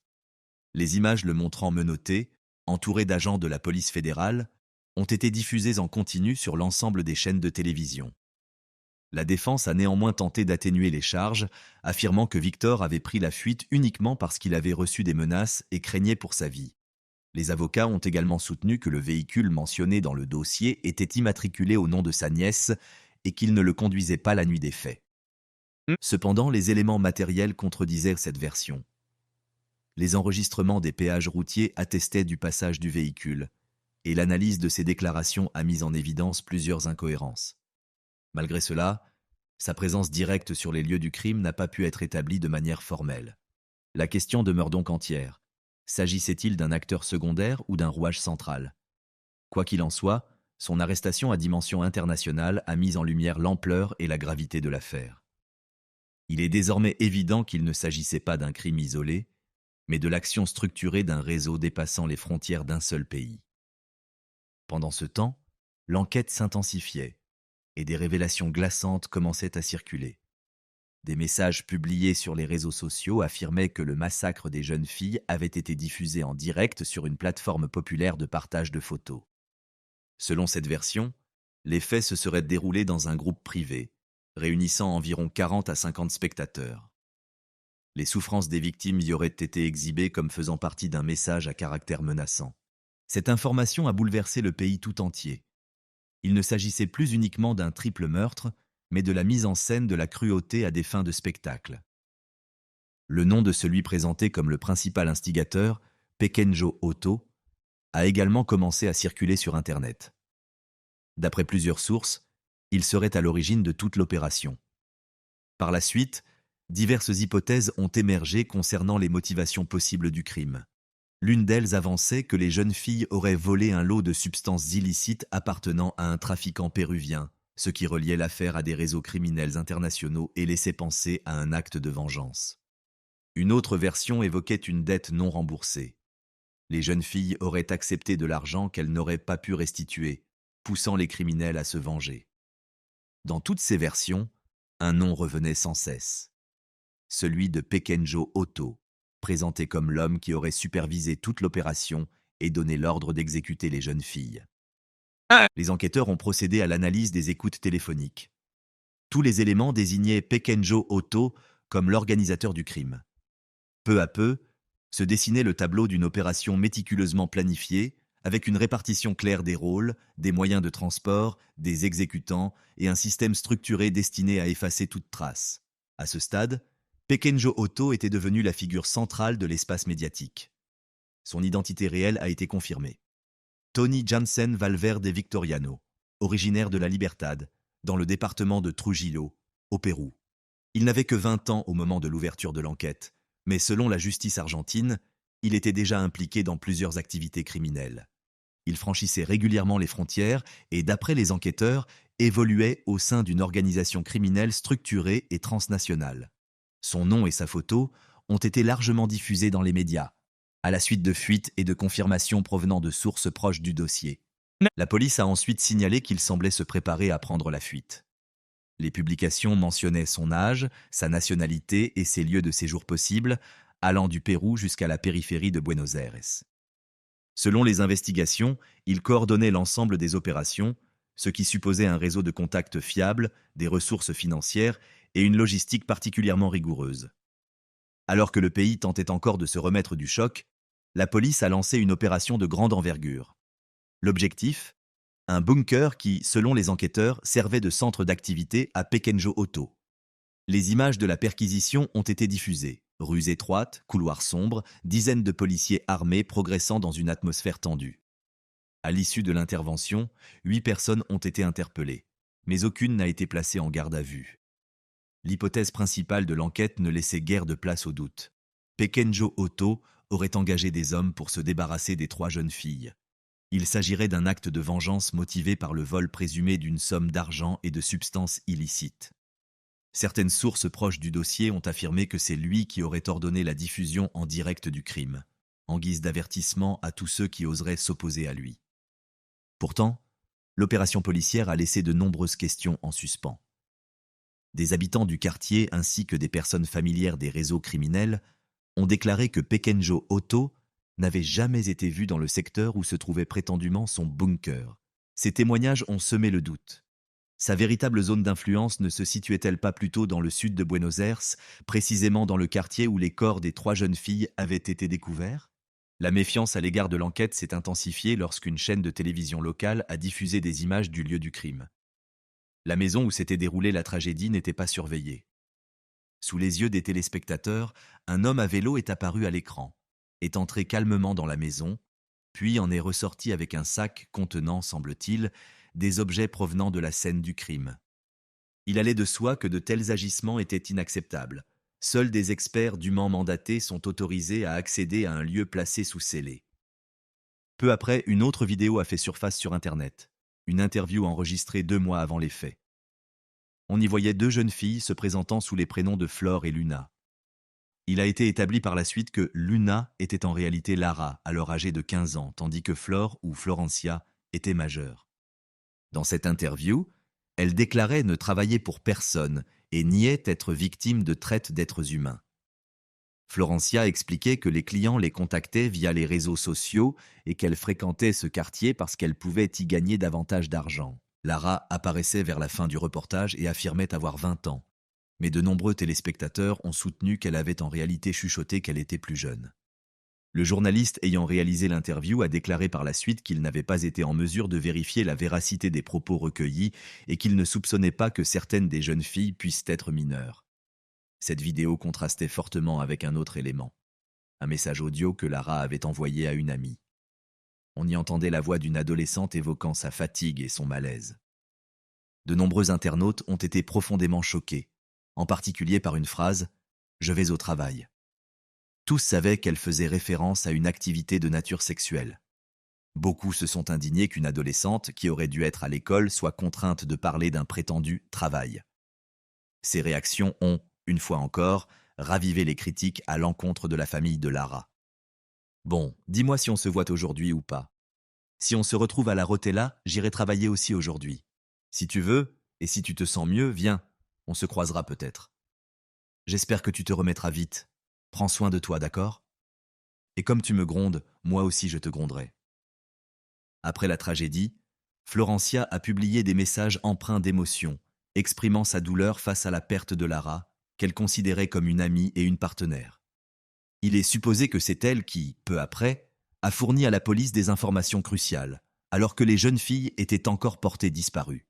Les images le montrant menotté, entouré d'agents de la police fédérale, ont été diffusées en continu sur l'ensemble des chaînes de télévision. La défense a néanmoins tenté d'atténuer les charges, affirmant que Victor avait pris la fuite uniquement parce qu'il avait reçu des menaces et craignait pour sa vie. Les avocats ont également soutenu que le véhicule mentionné dans le dossier était immatriculé au nom de sa nièce et qu'il ne le conduisait pas la nuit des faits. Cependant, les éléments matériels contredisaient cette version. Les enregistrements des péages routiers attestaient du passage du véhicule, et l'analyse de ces déclarations a mis en évidence plusieurs incohérences. Malgré cela, sa présence directe sur les lieux du crime n'a pas pu être établie de manière formelle. La question demeure donc entière. S'agissait-il d'un acteur secondaire ou d'un rouage central? Quoi qu'il en soit, son arrestation à dimension internationale a mis en lumière l'ampleur et la gravité de l'affaire. Il est désormais évident qu'il ne s'agissait pas d'un crime isolé, mais de l'action structurée d'un réseau dépassant les frontières d'un seul pays. Pendant ce temps, l'enquête s'intensifiait. et des révélations glaçantes commençaient à circuler. Des messages publiés sur les réseaux sociaux affirmaient que le massacre des jeunes filles avait été diffusé en direct sur une plateforme populaire de partage de photos. Selon cette version, les faits se seraient déroulés dans un groupe privé, réunissant environ 40 à 50 spectateurs. Les souffrances des victimes y auraient été exhibées comme faisant partie d'un message à caractère menaçant. Cette information a bouleversé le pays tout entier. Il ne s'agissait plus uniquement d'un triple meurtre, mais de la mise en scène de la cruauté à des fins de spectacle. Le nom de celui présenté comme le principal instigateur, Pekenjo Otto, a également commencé à circuler sur Internet. D'après plusieurs sources, il serait à l'origine de toute l'opération. Par la suite, diverses hypothèses ont émergé concernant les motivations possibles du crime. L'une d'elles avançait que les jeunes filles auraient volé un lot de substances illicites appartenant à un trafiquant péruvien, ce qui reliait l'affaire à des réseaux criminels internationaux et laissait penser à un acte de vengeance. Une autre version évoquait une dette non remboursée. Les jeunes filles auraient accepté de l'argent qu'elles n'auraient pas pu restituer, poussant les criminels à se venger. Dans toutes ces versions, un nom revenait sans cesse. Celui de Pekenjo Otto, présenté comme l'homme qui aurait supervisé toute l'opération et donné l'ordre d'exécuter les jeunes filles. Les enquêteurs ont procédé à l'analyse des écoutes téléphoniques. Tous les éléments désignaient Pekenjo Otto comme l'organisateur du crime. Peu à peu, se dessinait le tableau d'une opération méticuleusement planifiée, avec une répartition claire des rôles, des moyens de transport, des exécutants et un système structuré destiné à effacer toute trace. À ce stade, Pekenjo Otto était devenu la figure centrale de l'espace médiatique. Son identité réelle a été confirmée. Tony Jansen Valverde Victoriano, originaire de la Libertad, dans le département de Trujillo, au Pérou. Il n'avait que 20 ans au moment de l'ouverture de l'enquête, mais selon la justice argentine, il était déjà impliqué dans plusieurs activités criminelles. Il franchissait régulièrement les frontières et, d'après les enquêteurs, évoluait au sein d'une organisation criminelle structurée et transnationale. Son nom et sa photo ont été largement diffusés dans les médias, à la suite de fuites et de confirmations provenant de sources proches du dossier. La police a ensuite signalé qu'il semblait se préparer à prendre la fuite. Les publications mentionnaient son âge, sa nationalité et ses lieux de séjour possibles, allant du Pérou jusqu'à la périphérie de Buenos Aires. Selon les investigations, il coordonnait l'ensemble des opérations, ce qui supposait un réseau de contacts fiables, des ressources financières et une logistique particulièrement rigoureuse. Alors que le pays tentait encore de se remettre du choc, la police a lancé une opération de grande envergure. L'objectif ? Un bunker qui, selon les enquêteurs, servait de centre d'activité à Pekenjo Otto. Les images de la perquisition ont été diffusées. Rues étroites, couloirs sombres, dizaines de policiers armés progressant dans une atmosphère tendue. À l'issue de l'intervention, 8 personnes ont été interpellées, mais aucune n'a été placée en garde à vue. L'hypothèse principale de l'enquête ne laissait guère de place au doute. Pekenjo Otto aurait engagé des hommes pour se débarrasser des 3 jeunes filles. Il s'agirait d'un acte de vengeance motivé par le vol présumé d'une somme d'argent et de substances illicites. Certaines sources proches du dossier ont affirmé que c'est lui qui aurait ordonné la diffusion en direct du crime, en guise d'avertissement à tous ceux qui oseraient s'opposer à lui. Pourtant, l'opération policière a laissé de nombreuses questions en suspens. Des habitants du quartier ainsi que des personnes familières des réseaux criminels ont déclaré que Pekenjo Otto n'avait jamais été vu dans le secteur où se trouvait prétendument son bunker. Ces témoignages ont semé le doute. Sa véritable zone d'influence ne se situait-elle pas plutôt dans le sud de Buenos Aires, précisément dans le quartier où les corps des 3 jeunes filles avaient été découverts ? La méfiance à l'égard de l'enquête s'est intensifiée lorsqu'une chaîne de télévision locale a diffusé des images du lieu du crime. La maison où s'était déroulée la tragédie n'était pas surveillée. Sous les yeux des téléspectateurs, un homme à vélo est apparu à l'écran, est entré calmement dans la maison, puis en est ressorti avec un sac contenant, semble-t-il, des objets provenant de la scène du crime. Il allait de soi que de tels agissements étaient inacceptables. Seuls des experts dûment mandatés sont autorisés à accéder à un lieu placé sous scellé. Peu après, une autre vidéo a fait surface sur Internet, une interview enregistrée 2 mois avant les faits. On y voyait 2 jeunes filles se présentant sous les prénoms de Flore et Luna. Il a été établi par la suite que Luna était en réalité Lara, alors âgée de 15 ans, tandis que Flore ou Florencia était majeure. Dans cette interview, Elle déclarait ne travailler pour personne et niait être victime de traite d'êtres humains. Florencia expliquait que les clients les contactaient via les réseaux sociaux et qu'elle fréquentait ce quartier parce qu'elle pouvait y gagner davantage d'argent. Lara apparaissait vers la fin du reportage et affirmait avoir 20 ans. Mais de nombreux téléspectateurs ont soutenu qu'elle avait en réalité chuchoté qu'elle était plus jeune. Le journaliste ayant réalisé l'interview a déclaré par la suite qu'il n'avait pas été en mesure de vérifier la véracité des propos recueillis et qu'il ne soupçonnait pas que certaines des jeunes filles puissent être mineures. Cette vidéo contrastait fortement avec un autre élément, un message audio que Lara avait envoyé à une amie. On y entendait la voix d'une adolescente évoquant sa fatigue et son malaise. De nombreux internautes ont été profondément choqués, en particulier par une phrase « Je vais au travail ». Tous savaient qu'elle faisait référence à une activité de nature sexuelle. Beaucoup se sont indignés qu'une adolescente, qui aurait dû être à l'école, soit contrainte de parler d'un prétendu travail. Ces réactions ont, une fois encore, ravivé les critiques à l'encontre de la famille de Lara. Bon, dis-moi si on se voit aujourd'hui ou pas. Si on se retrouve à la Rotella, j'irai travailler aussi aujourd'hui. Si tu veux, et si tu te sens mieux, viens, on se croisera peut-être. J'espère que tu te remettras vite. Prends soin de toi, d'accord ? Et comme tu me grondes, moi aussi je te gronderai. Après la tragédie, Florencia a publié des messages empreints d'émotion, exprimant sa douleur face à la perte de Lara, qu'elle considérait comme une amie et une partenaire. Il est supposé que c'est elle qui, peu après, a fourni à la police des informations cruciales, alors que les jeunes filles étaient encore portées disparues.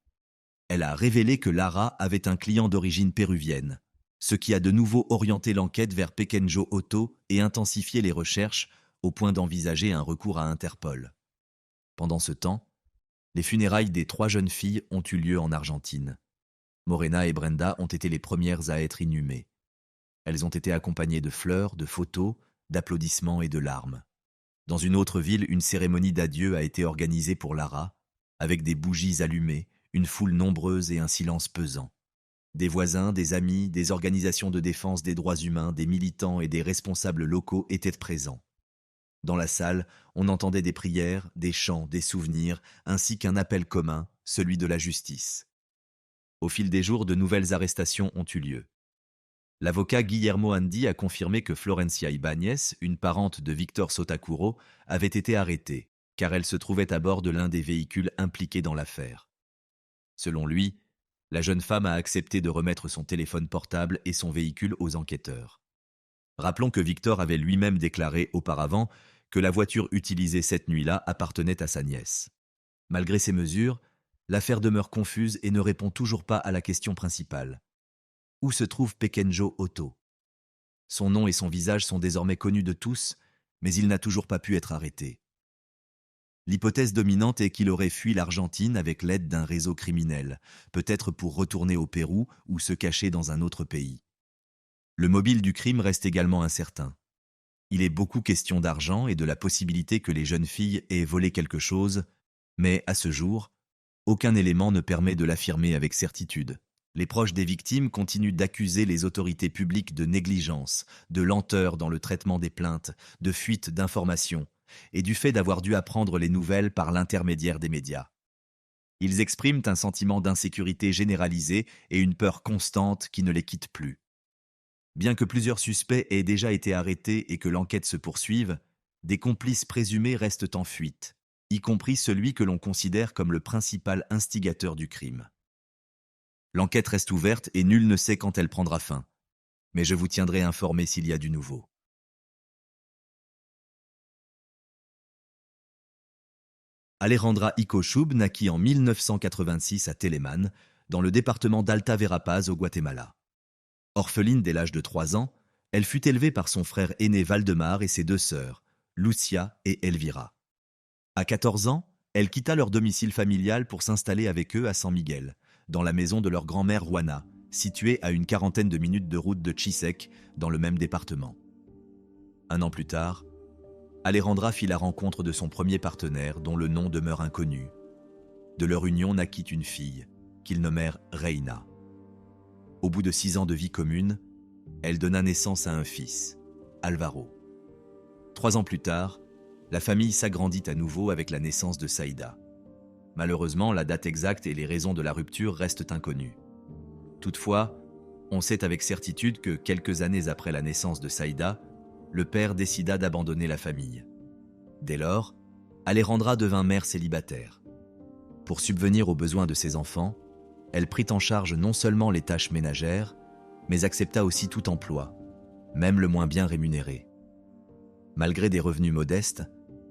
Elle a révélé que Lara avait un client d'origine péruvienne, ce qui a de nouveau orienté l'enquête vers Pequenjo Otto et intensifié les recherches au point d'envisager un recours à Interpol. Pendant ce temps, les funérailles des 3 jeunes filles ont eu lieu en Argentine. Morena et Brenda ont été les premières à être inhumées. Elles ont été accompagnées de fleurs, de photos, d'applaudissements et de larmes. Dans une autre ville, une cérémonie d'adieu a été organisée pour Lara, avec des bougies allumées, une foule nombreuse et un silence pesant. Des voisins, des amis, des organisations de défense des droits humains, des militants et des responsables locaux étaient présents. Dans la salle, on entendait des prières, des chants, des souvenirs, ainsi qu'un appel commun, celui de la justice. Au fil des jours, de nouvelles arrestations ont eu lieu. L'avocat Guillermo Andi a confirmé que Florencia Ibáñez, une parente de Victor Sotakuro, avait été arrêtée, car elle se trouvait à bord de l'un des véhicules impliqués dans l'affaire. Selon lui, la jeune femme a accepté de remettre son téléphone portable et son véhicule aux enquêteurs. Rappelons que Victor avait lui-même déclaré auparavant que la voiture utilisée cette nuit-là appartenait à sa nièce. Malgré ces mesures, l'affaire demeure confuse et ne répond toujours pas à la question principale. Où se trouve Pequenjo Otto ? Son nom et son visage sont désormais connus de tous, mais il n'a toujours pas pu être arrêté. L'hypothèse dominante est qu'il aurait fui l'Argentine avec l'aide d'un réseau criminel, peut-être pour retourner au Pérou ou se cacher dans un autre pays. Le mobile du crime reste également incertain. Il est beaucoup question d'argent et de la possibilité que les jeunes filles aient volé quelque chose, mais à ce jour, aucun élément ne permet de l'affirmer avec certitude. Les proches des victimes continuent d'accuser les autorités publiques de négligence, de lenteur dans le traitement des plaintes, de fuite d'informations, et du fait d'avoir dû apprendre les nouvelles par l'intermédiaire des médias. Ils expriment un sentiment d'insécurité généralisée et une peur constante qui ne les quitte plus. Bien que plusieurs suspects aient déjà été arrêtés et que l'enquête se poursuive, des complices présumés restent en fuite, y compris celui que l'on considère comme le principal instigateur du crime. L'enquête reste ouverte et nul ne sait quand elle prendra fin, mais je vous tiendrai informé s'il y a du nouveau. Alejandra Ikochub naquit en 1986 à Teleman, dans le département d'Alta Verapaz au Guatemala. Orpheline dès l'âge de 3 ans, elle fut élevée par son frère aîné Valdemar et ses 2 sœurs, Lucia et Elvira. À 14 ans, elle quitta leur domicile familial pour s'installer avec eux à San Miguel, dans la maison de leur grand-mère Juana, située à une 40aine de minutes de route de Chisec, dans le même département. 1 an plus tard, Alejandra fit la rencontre de son premier partenaire dont le nom demeure inconnu. De leur union naquit une fille, qu'ils nommèrent Reina. Au bout de 6 ans de vie commune, elle donna naissance à un fils, Alvaro. 3 ans plus tard, la famille s'agrandit à nouveau avec la naissance de Saïda. Malheureusement, la date exacte et les raisons de la rupture restent inconnues. Toutefois, on sait avec certitude que quelques années après la naissance de Saïda, le père décida d'abandonner la famille. Dès lors, Alejandra devint mère célibataire. Pour subvenir aux besoins de ses enfants, elle prit en charge non seulement les tâches ménagères, mais accepta aussi tout emploi, même le moins bien rémunéré. Malgré des revenus modestes,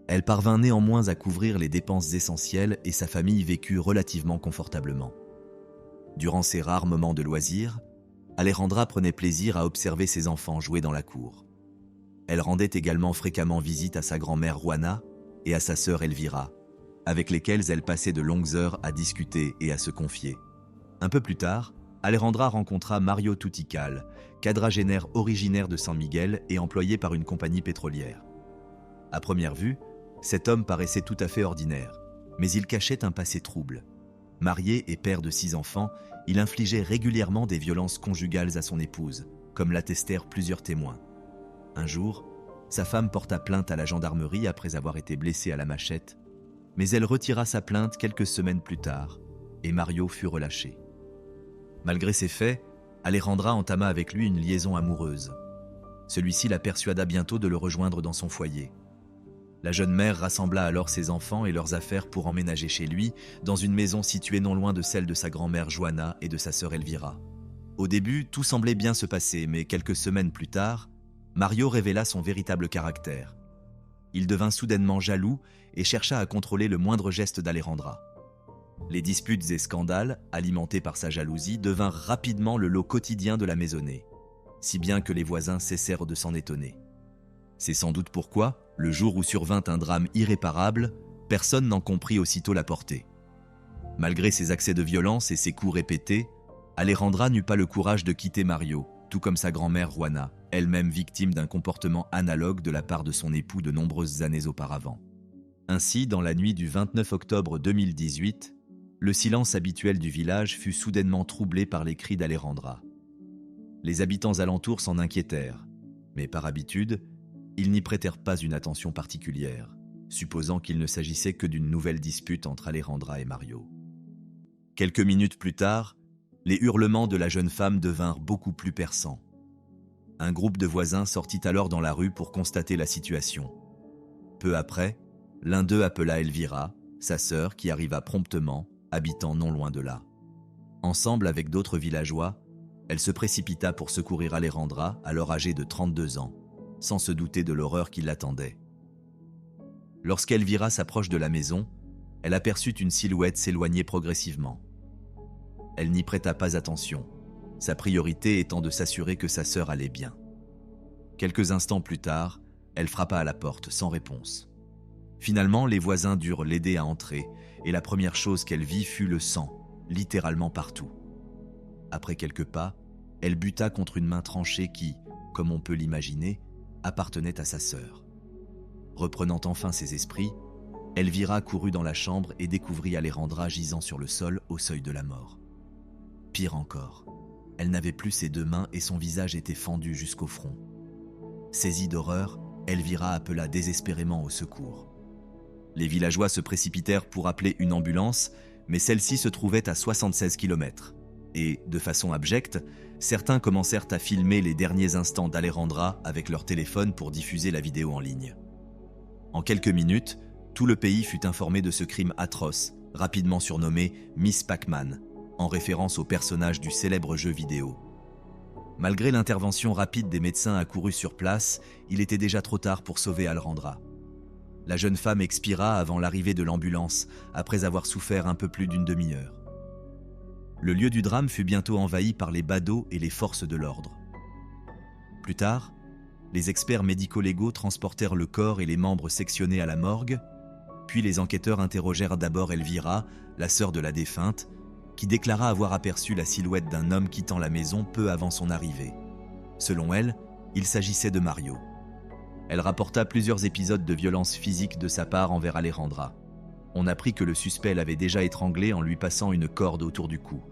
elle parvint néanmoins à couvrir les dépenses essentielles et sa famille vécut relativement confortablement. Durant ses rares moments de loisirs, Alejandra prenait plaisir à observer ses enfants jouer dans la cour. Elle rendait également fréquemment visite à sa grand-mère Juana et à sa sœur Elvira, avec lesquelles elle passait de longues heures à discuter et à se confier. Un peu plus tard, Alejandra rencontra Mario Tutical, quadragénaire originaire de San Miguel et employé par une compagnie pétrolière. À première vue, cet homme paraissait tout à fait ordinaire, mais il cachait un passé trouble. Marié et père de 6 enfants, il infligeait régulièrement des violences conjugales à son épouse, comme l'attestèrent plusieurs témoins. Un jour, sa femme porta plainte à la gendarmerie après avoir été blessée à la machette, mais elle retira sa plainte quelques semaines plus tard, et Mario fut relâché. Malgré ces faits, Alejandra entama avec lui une liaison amoureuse. Celui-ci la persuada bientôt de le rejoindre dans son foyer. La jeune mère rassembla alors ses enfants et leurs affaires pour emménager chez lui, dans une maison située non loin de celle de sa grand-mère Juana et de sa sœur Elvira. Au début, tout semblait bien se passer, mais quelques semaines plus tard, Mario révéla son véritable caractère. Il devint soudainement jaloux et chercha à contrôler le moindre geste d'Alejandra. Les disputes et scandales, alimentés par sa jalousie, devinrent rapidement le lot quotidien de la maisonnée, si bien que les voisins cessèrent de s'en étonner. C'est sans doute pourquoi, le jour où survint un drame irréparable, personne n'en comprit aussitôt la portée. Malgré ses accès de violence et ses coups répétés, Alejandra n'eut pas le courage de quitter Mario, tout comme sa grand-mère Juana, elle-même victime d'un comportement analogue de la part de son époux de nombreuses années auparavant. Ainsi, dans la nuit du 29 octobre 2018, le silence habituel du village fut soudainement troublé par les cris d'Alejandra. Les habitants alentours s'en inquiétèrent, mais par habitude, ils n'y prêtèrent pas une attention particulière, supposant qu'il ne s'agissait que d'une nouvelle dispute entre Alejandra et Mario. Quelques minutes plus tard, les hurlements de la jeune femme devinrent beaucoup plus perçants. Un groupe de voisins sortit alors dans la rue pour constater la situation. Peu après, l'un d'eux appela Elvira, sa sœur, qui arriva promptement, habitant non loin de là. Ensemble avec d'autres villageois, elle se précipita pour secourir Alejandra, alors âgée de 32 ans, sans se douter de l'horreur qui l'attendait. Lorsqu'Elvira s'approche de la maison, elle aperçut une silhouette s'éloigner progressivement. Elle n'y prêta pas attention, sa priorité étant de s'assurer que sa sœur allait bien. Quelques instants plus tard, elle frappa à la porte sans réponse. Finalement, les voisins durent l'aider à entrer, et la première chose qu'elle vit fut le sang, littéralement partout. Après quelques pas, elle buta contre une main tranchée qui, comme on peut l'imaginer, appartenait à sa sœur. Reprenant enfin ses esprits, Elvira courut dans la chambre et découvrit Alejandra gisant sur le sol au seuil de la mort. Pire encore, elle n'avait plus ses 2 mains et son visage était fendu jusqu'au front. Saisie d'horreur, Elvira appela désespérément au secours. Les villageois se précipitèrent pour appeler une ambulance, mais celle-ci se trouvait à 76 km. Et, de façon abjecte, certains commencèrent à filmer les derniers instants d'Alejandra avec leur téléphone pour diffuser la vidéo en ligne. En quelques minutes, tout le pays fut informé de ce crime atroce, rapidement surnommé Miss Pac-Man, en référence au personnage du célèbre jeu vidéo. Malgré l'intervention rapide des médecins accourus sur place, il était déjà trop tard pour sauver Alejandra. La jeune femme expira avant l'arrivée de l'ambulance, après avoir souffert un peu plus d'une demi-heure. Le lieu du drame fut bientôt envahi par les badauds et les forces de l'ordre. Plus tard, les experts médico-légaux transportèrent le corps et les membres sectionnés à la morgue, puis les enquêteurs interrogèrent d'abord Elvira, la sœur de la défunte, qui déclara avoir aperçu la silhouette d'un homme quittant la maison peu avant son arrivée. Selon elle, il s'agissait de Mario. Elle rapporta plusieurs épisodes de violence physique de sa part envers Alejandra. On apprit que le suspect l'avait déjà étranglée en lui passant une corde autour du cou.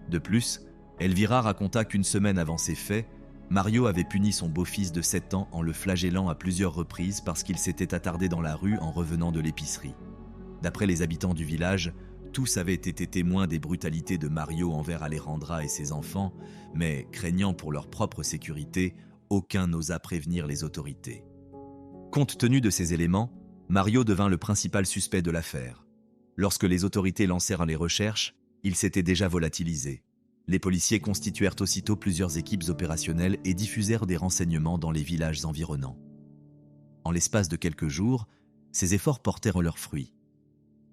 De plus, Elvira raconta qu'une semaine avant ces faits, Mario avait puni son beau-fils de 7 ans en le flagellant à plusieurs reprises parce qu'il s'était attardé dans la rue en revenant de l'épicerie. D'après les habitants du village, tous avaient été témoins des brutalités de Mario envers Alejandra et ses enfants, mais craignant pour leur propre sécurité, aucun n'osa prévenir les autorités. Compte tenu de ces éléments, Mario devint le principal suspect de l'affaire. Lorsque les autorités lancèrent les recherches, il s'était déjà volatilisé. Les policiers constituèrent aussitôt plusieurs équipes opérationnelles et diffusèrent des renseignements dans les villages environnants. En l'espace de quelques jours, ces efforts portèrent leurs fruits.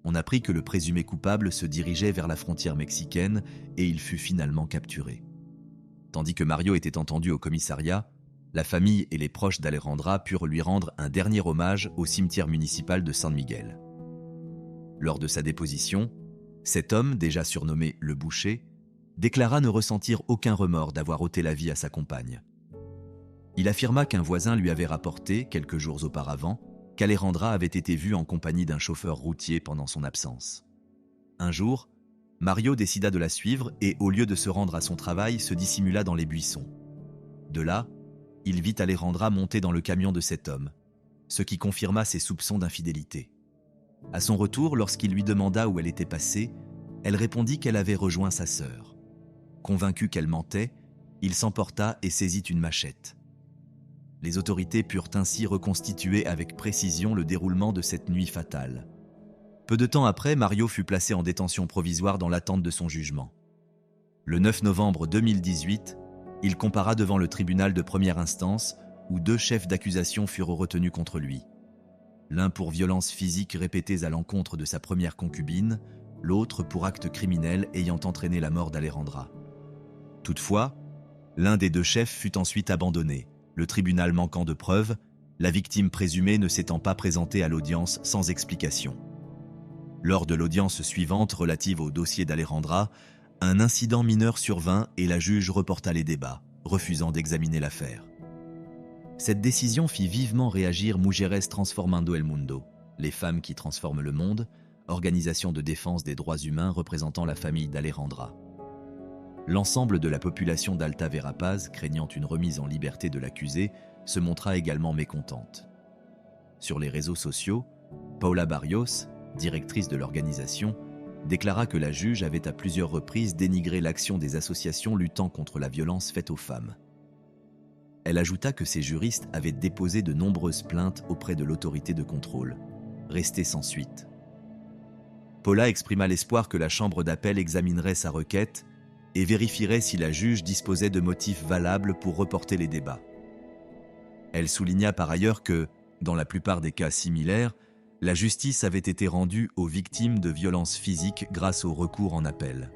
On apprit que le présumé coupable se dirigeait vers la frontière mexicaine et il fut finalement capturé. Tandis que Mario était entendu au commissariat, la famille et les proches d'Alejandra purent lui rendre un dernier hommage au cimetière municipal de San Miguel. Lors de sa déposition, cet homme, déjà surnommé le boucher, déclara ne ressentir aucun remords d'avoir ôté la vie à sa compagne. Il affirma qu'un voisin lui avait rapporté, quelques jours auparavant, qu'Alejandra avait été vue en compagnie d'un chauffeur routier pendant son absence. Un jour, Mario décida de la suivre et, au lieu de se rendre à son travail, se dissimula dans les buissons. De là, il vit Alejandra monter dans le camion de cet homme, ce qui confirma ses soupçons d'infidélité. À son retour, lorsqu'il lui demanda où elle était passée, elle répondit qu'elle avait rejoint sa sœur. Convaincu qu'elle mentait, il s'emporta et saisit une machette. Les autorités purent ainsi reconstituer avec précision le déroulement de cette nuit fatale. Peu de temps après, Mario fut placé en détention provisoire dans l'attente de son jugement. Le 9 novembre 2018, il compara devant le tribunal de première instance où 2 chefs d'accusation furent retenus contre lui. L'un pour violences physiques répétées à l'encontre de sa première concubine, l'autre pour actes criminels ayant entraîné la mort d'Alejandra. Toutefois, l'un des 2 chefs fut ensuite abandonné, le tribunal manquant de preuves, la victime présumée ne s'étant pas présentée à l'audience sans explication. Lors de l'audience suivante relative au dossier d'Alejandra, un incident mineur survint et la juge reporta les débats, refusant d'examiner l'affaire. Cette décision fit vivement réagir Mujeres Transformando el Mundo, les femmes qui transforment le monde, organisation de défense des droits humains représentant la famille d'Alejandra. L'ensemble de la population d'Alta Verapaz, craignant une remise en liberté de l'accusé, se montra également mécontente. Sur les réseaux sociaux, Paula Barrios, directrice de l'organisation, déclara que la juge avait à plusieurs reprises dénigré l'action des associations luttant contre la violence faite aux femmes. Elle ajouta que ses juristes avaient déposé de nombreuses plaintes auprès de l'autorité de contrôle, restées sans suite. Paula exprima l'espoir que la chambre d'appel examinerait sa requête et vérifierait si la juge disposait de motifs valables pour reporter les débats. Elle souligna par ailleurs que, dans la plupart des cas similaires, la justice avait été rendue aux victimes de violences physiques grâce au recours en appel.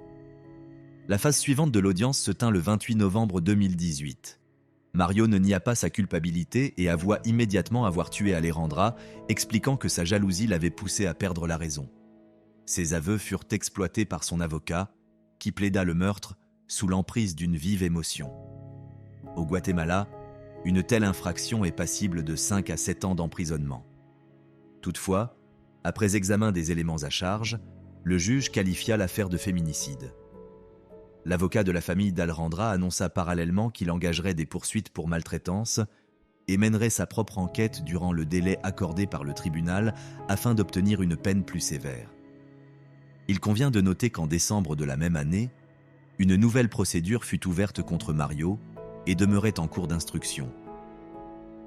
La phase suivante de l'audience se tint le 28 novembre 2018. Mario ne nia pas sa culpabilité et avoua immédiatement avoir tué Alejandra, expliquant que sa jalousie l'avait poussé à perdre la raison. Ses aveux furent exploités par son avocat, qui plaida le meurtre sous l'emprise d'une vive émotion. Au Guatemala, une telle infraction est passible de 5 à 7 ans d'emprisonnement. Toutefois, après examen des éléments à charge, le juge qualifia l'affaire de féminicide. L'avocat de la famille d'Alejandra annonça parallèlement qu'il engagerait des poursuites pour maltraitance et mènerait sa propre enquête durant le délai accordé par le tribunal afin d'obtenir une peine plus sévère. Il convient de noter qu'en décembre de la même année, une nouvelle procédure fut ouverte contre Mario et demeurait en cours d'instruction.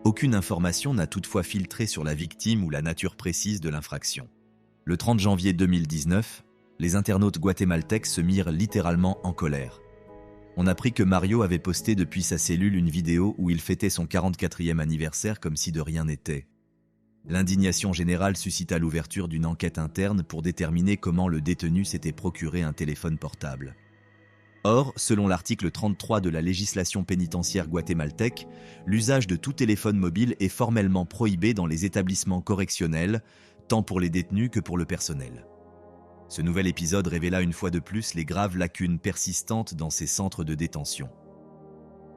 Aucune information n'a toutefois filtré sur la victime ou la nature précise de l'infraction. Le 30 janvier 2019, les internautes guatémaltèques se mirent littéralement en colère. On apprit que Mario avait posté depuis sa cellule une vidéo où il fêtait son 44e anniversaire comme si de rien n'était. L'indignation générale suscita l'ouverture d'une enquête interne pour déterminer comment le détenu s'était procuré un téléphone portable. Or, selon l'article 33 de la législation pénitentiaire guatémaltèque, l'usage de tout téléphone mobile est formellement prohibé dans les établissements correctionnels, tant pour les détenus que pour le personnel. Ce nouvel épisode révéla une fois de plus les graves lacunes persistantes dans ces centres de détention.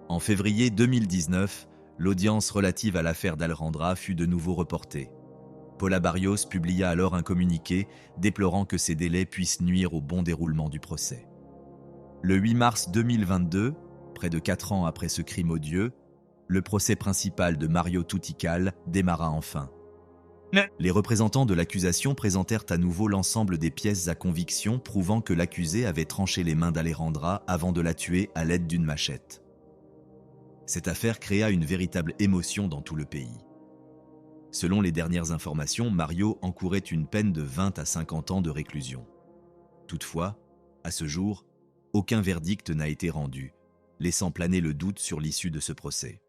En février 2019, l'audience relative à l'affaire d'Alejandra fut de nouveau reportée. Paula Barrios publia alors un communiqué déplorant que ces délais puissent nuire au bon déroulement du procès. Le 8 mars 2022, près de 4 ans après ce crime odieux, le procès principal de Mario Tutical démarra enfin. Les représentants de l'accusation présentèrent à nouveau l'ensemble des pièces à conviction prouvant que l'accusé avait tranché les mains d'Alejandra avant de la tuer à l'aide d'une machette. Cette affaire créa une véritable émotion dans tout le pays. Selon les dernières informations, Mario encourait une peine de 20 à 50 ans de réclusion. Toutefois, à ce jour, aucun verdict n'a été rendu, laissant planer le doute sur l'issue de ce procès.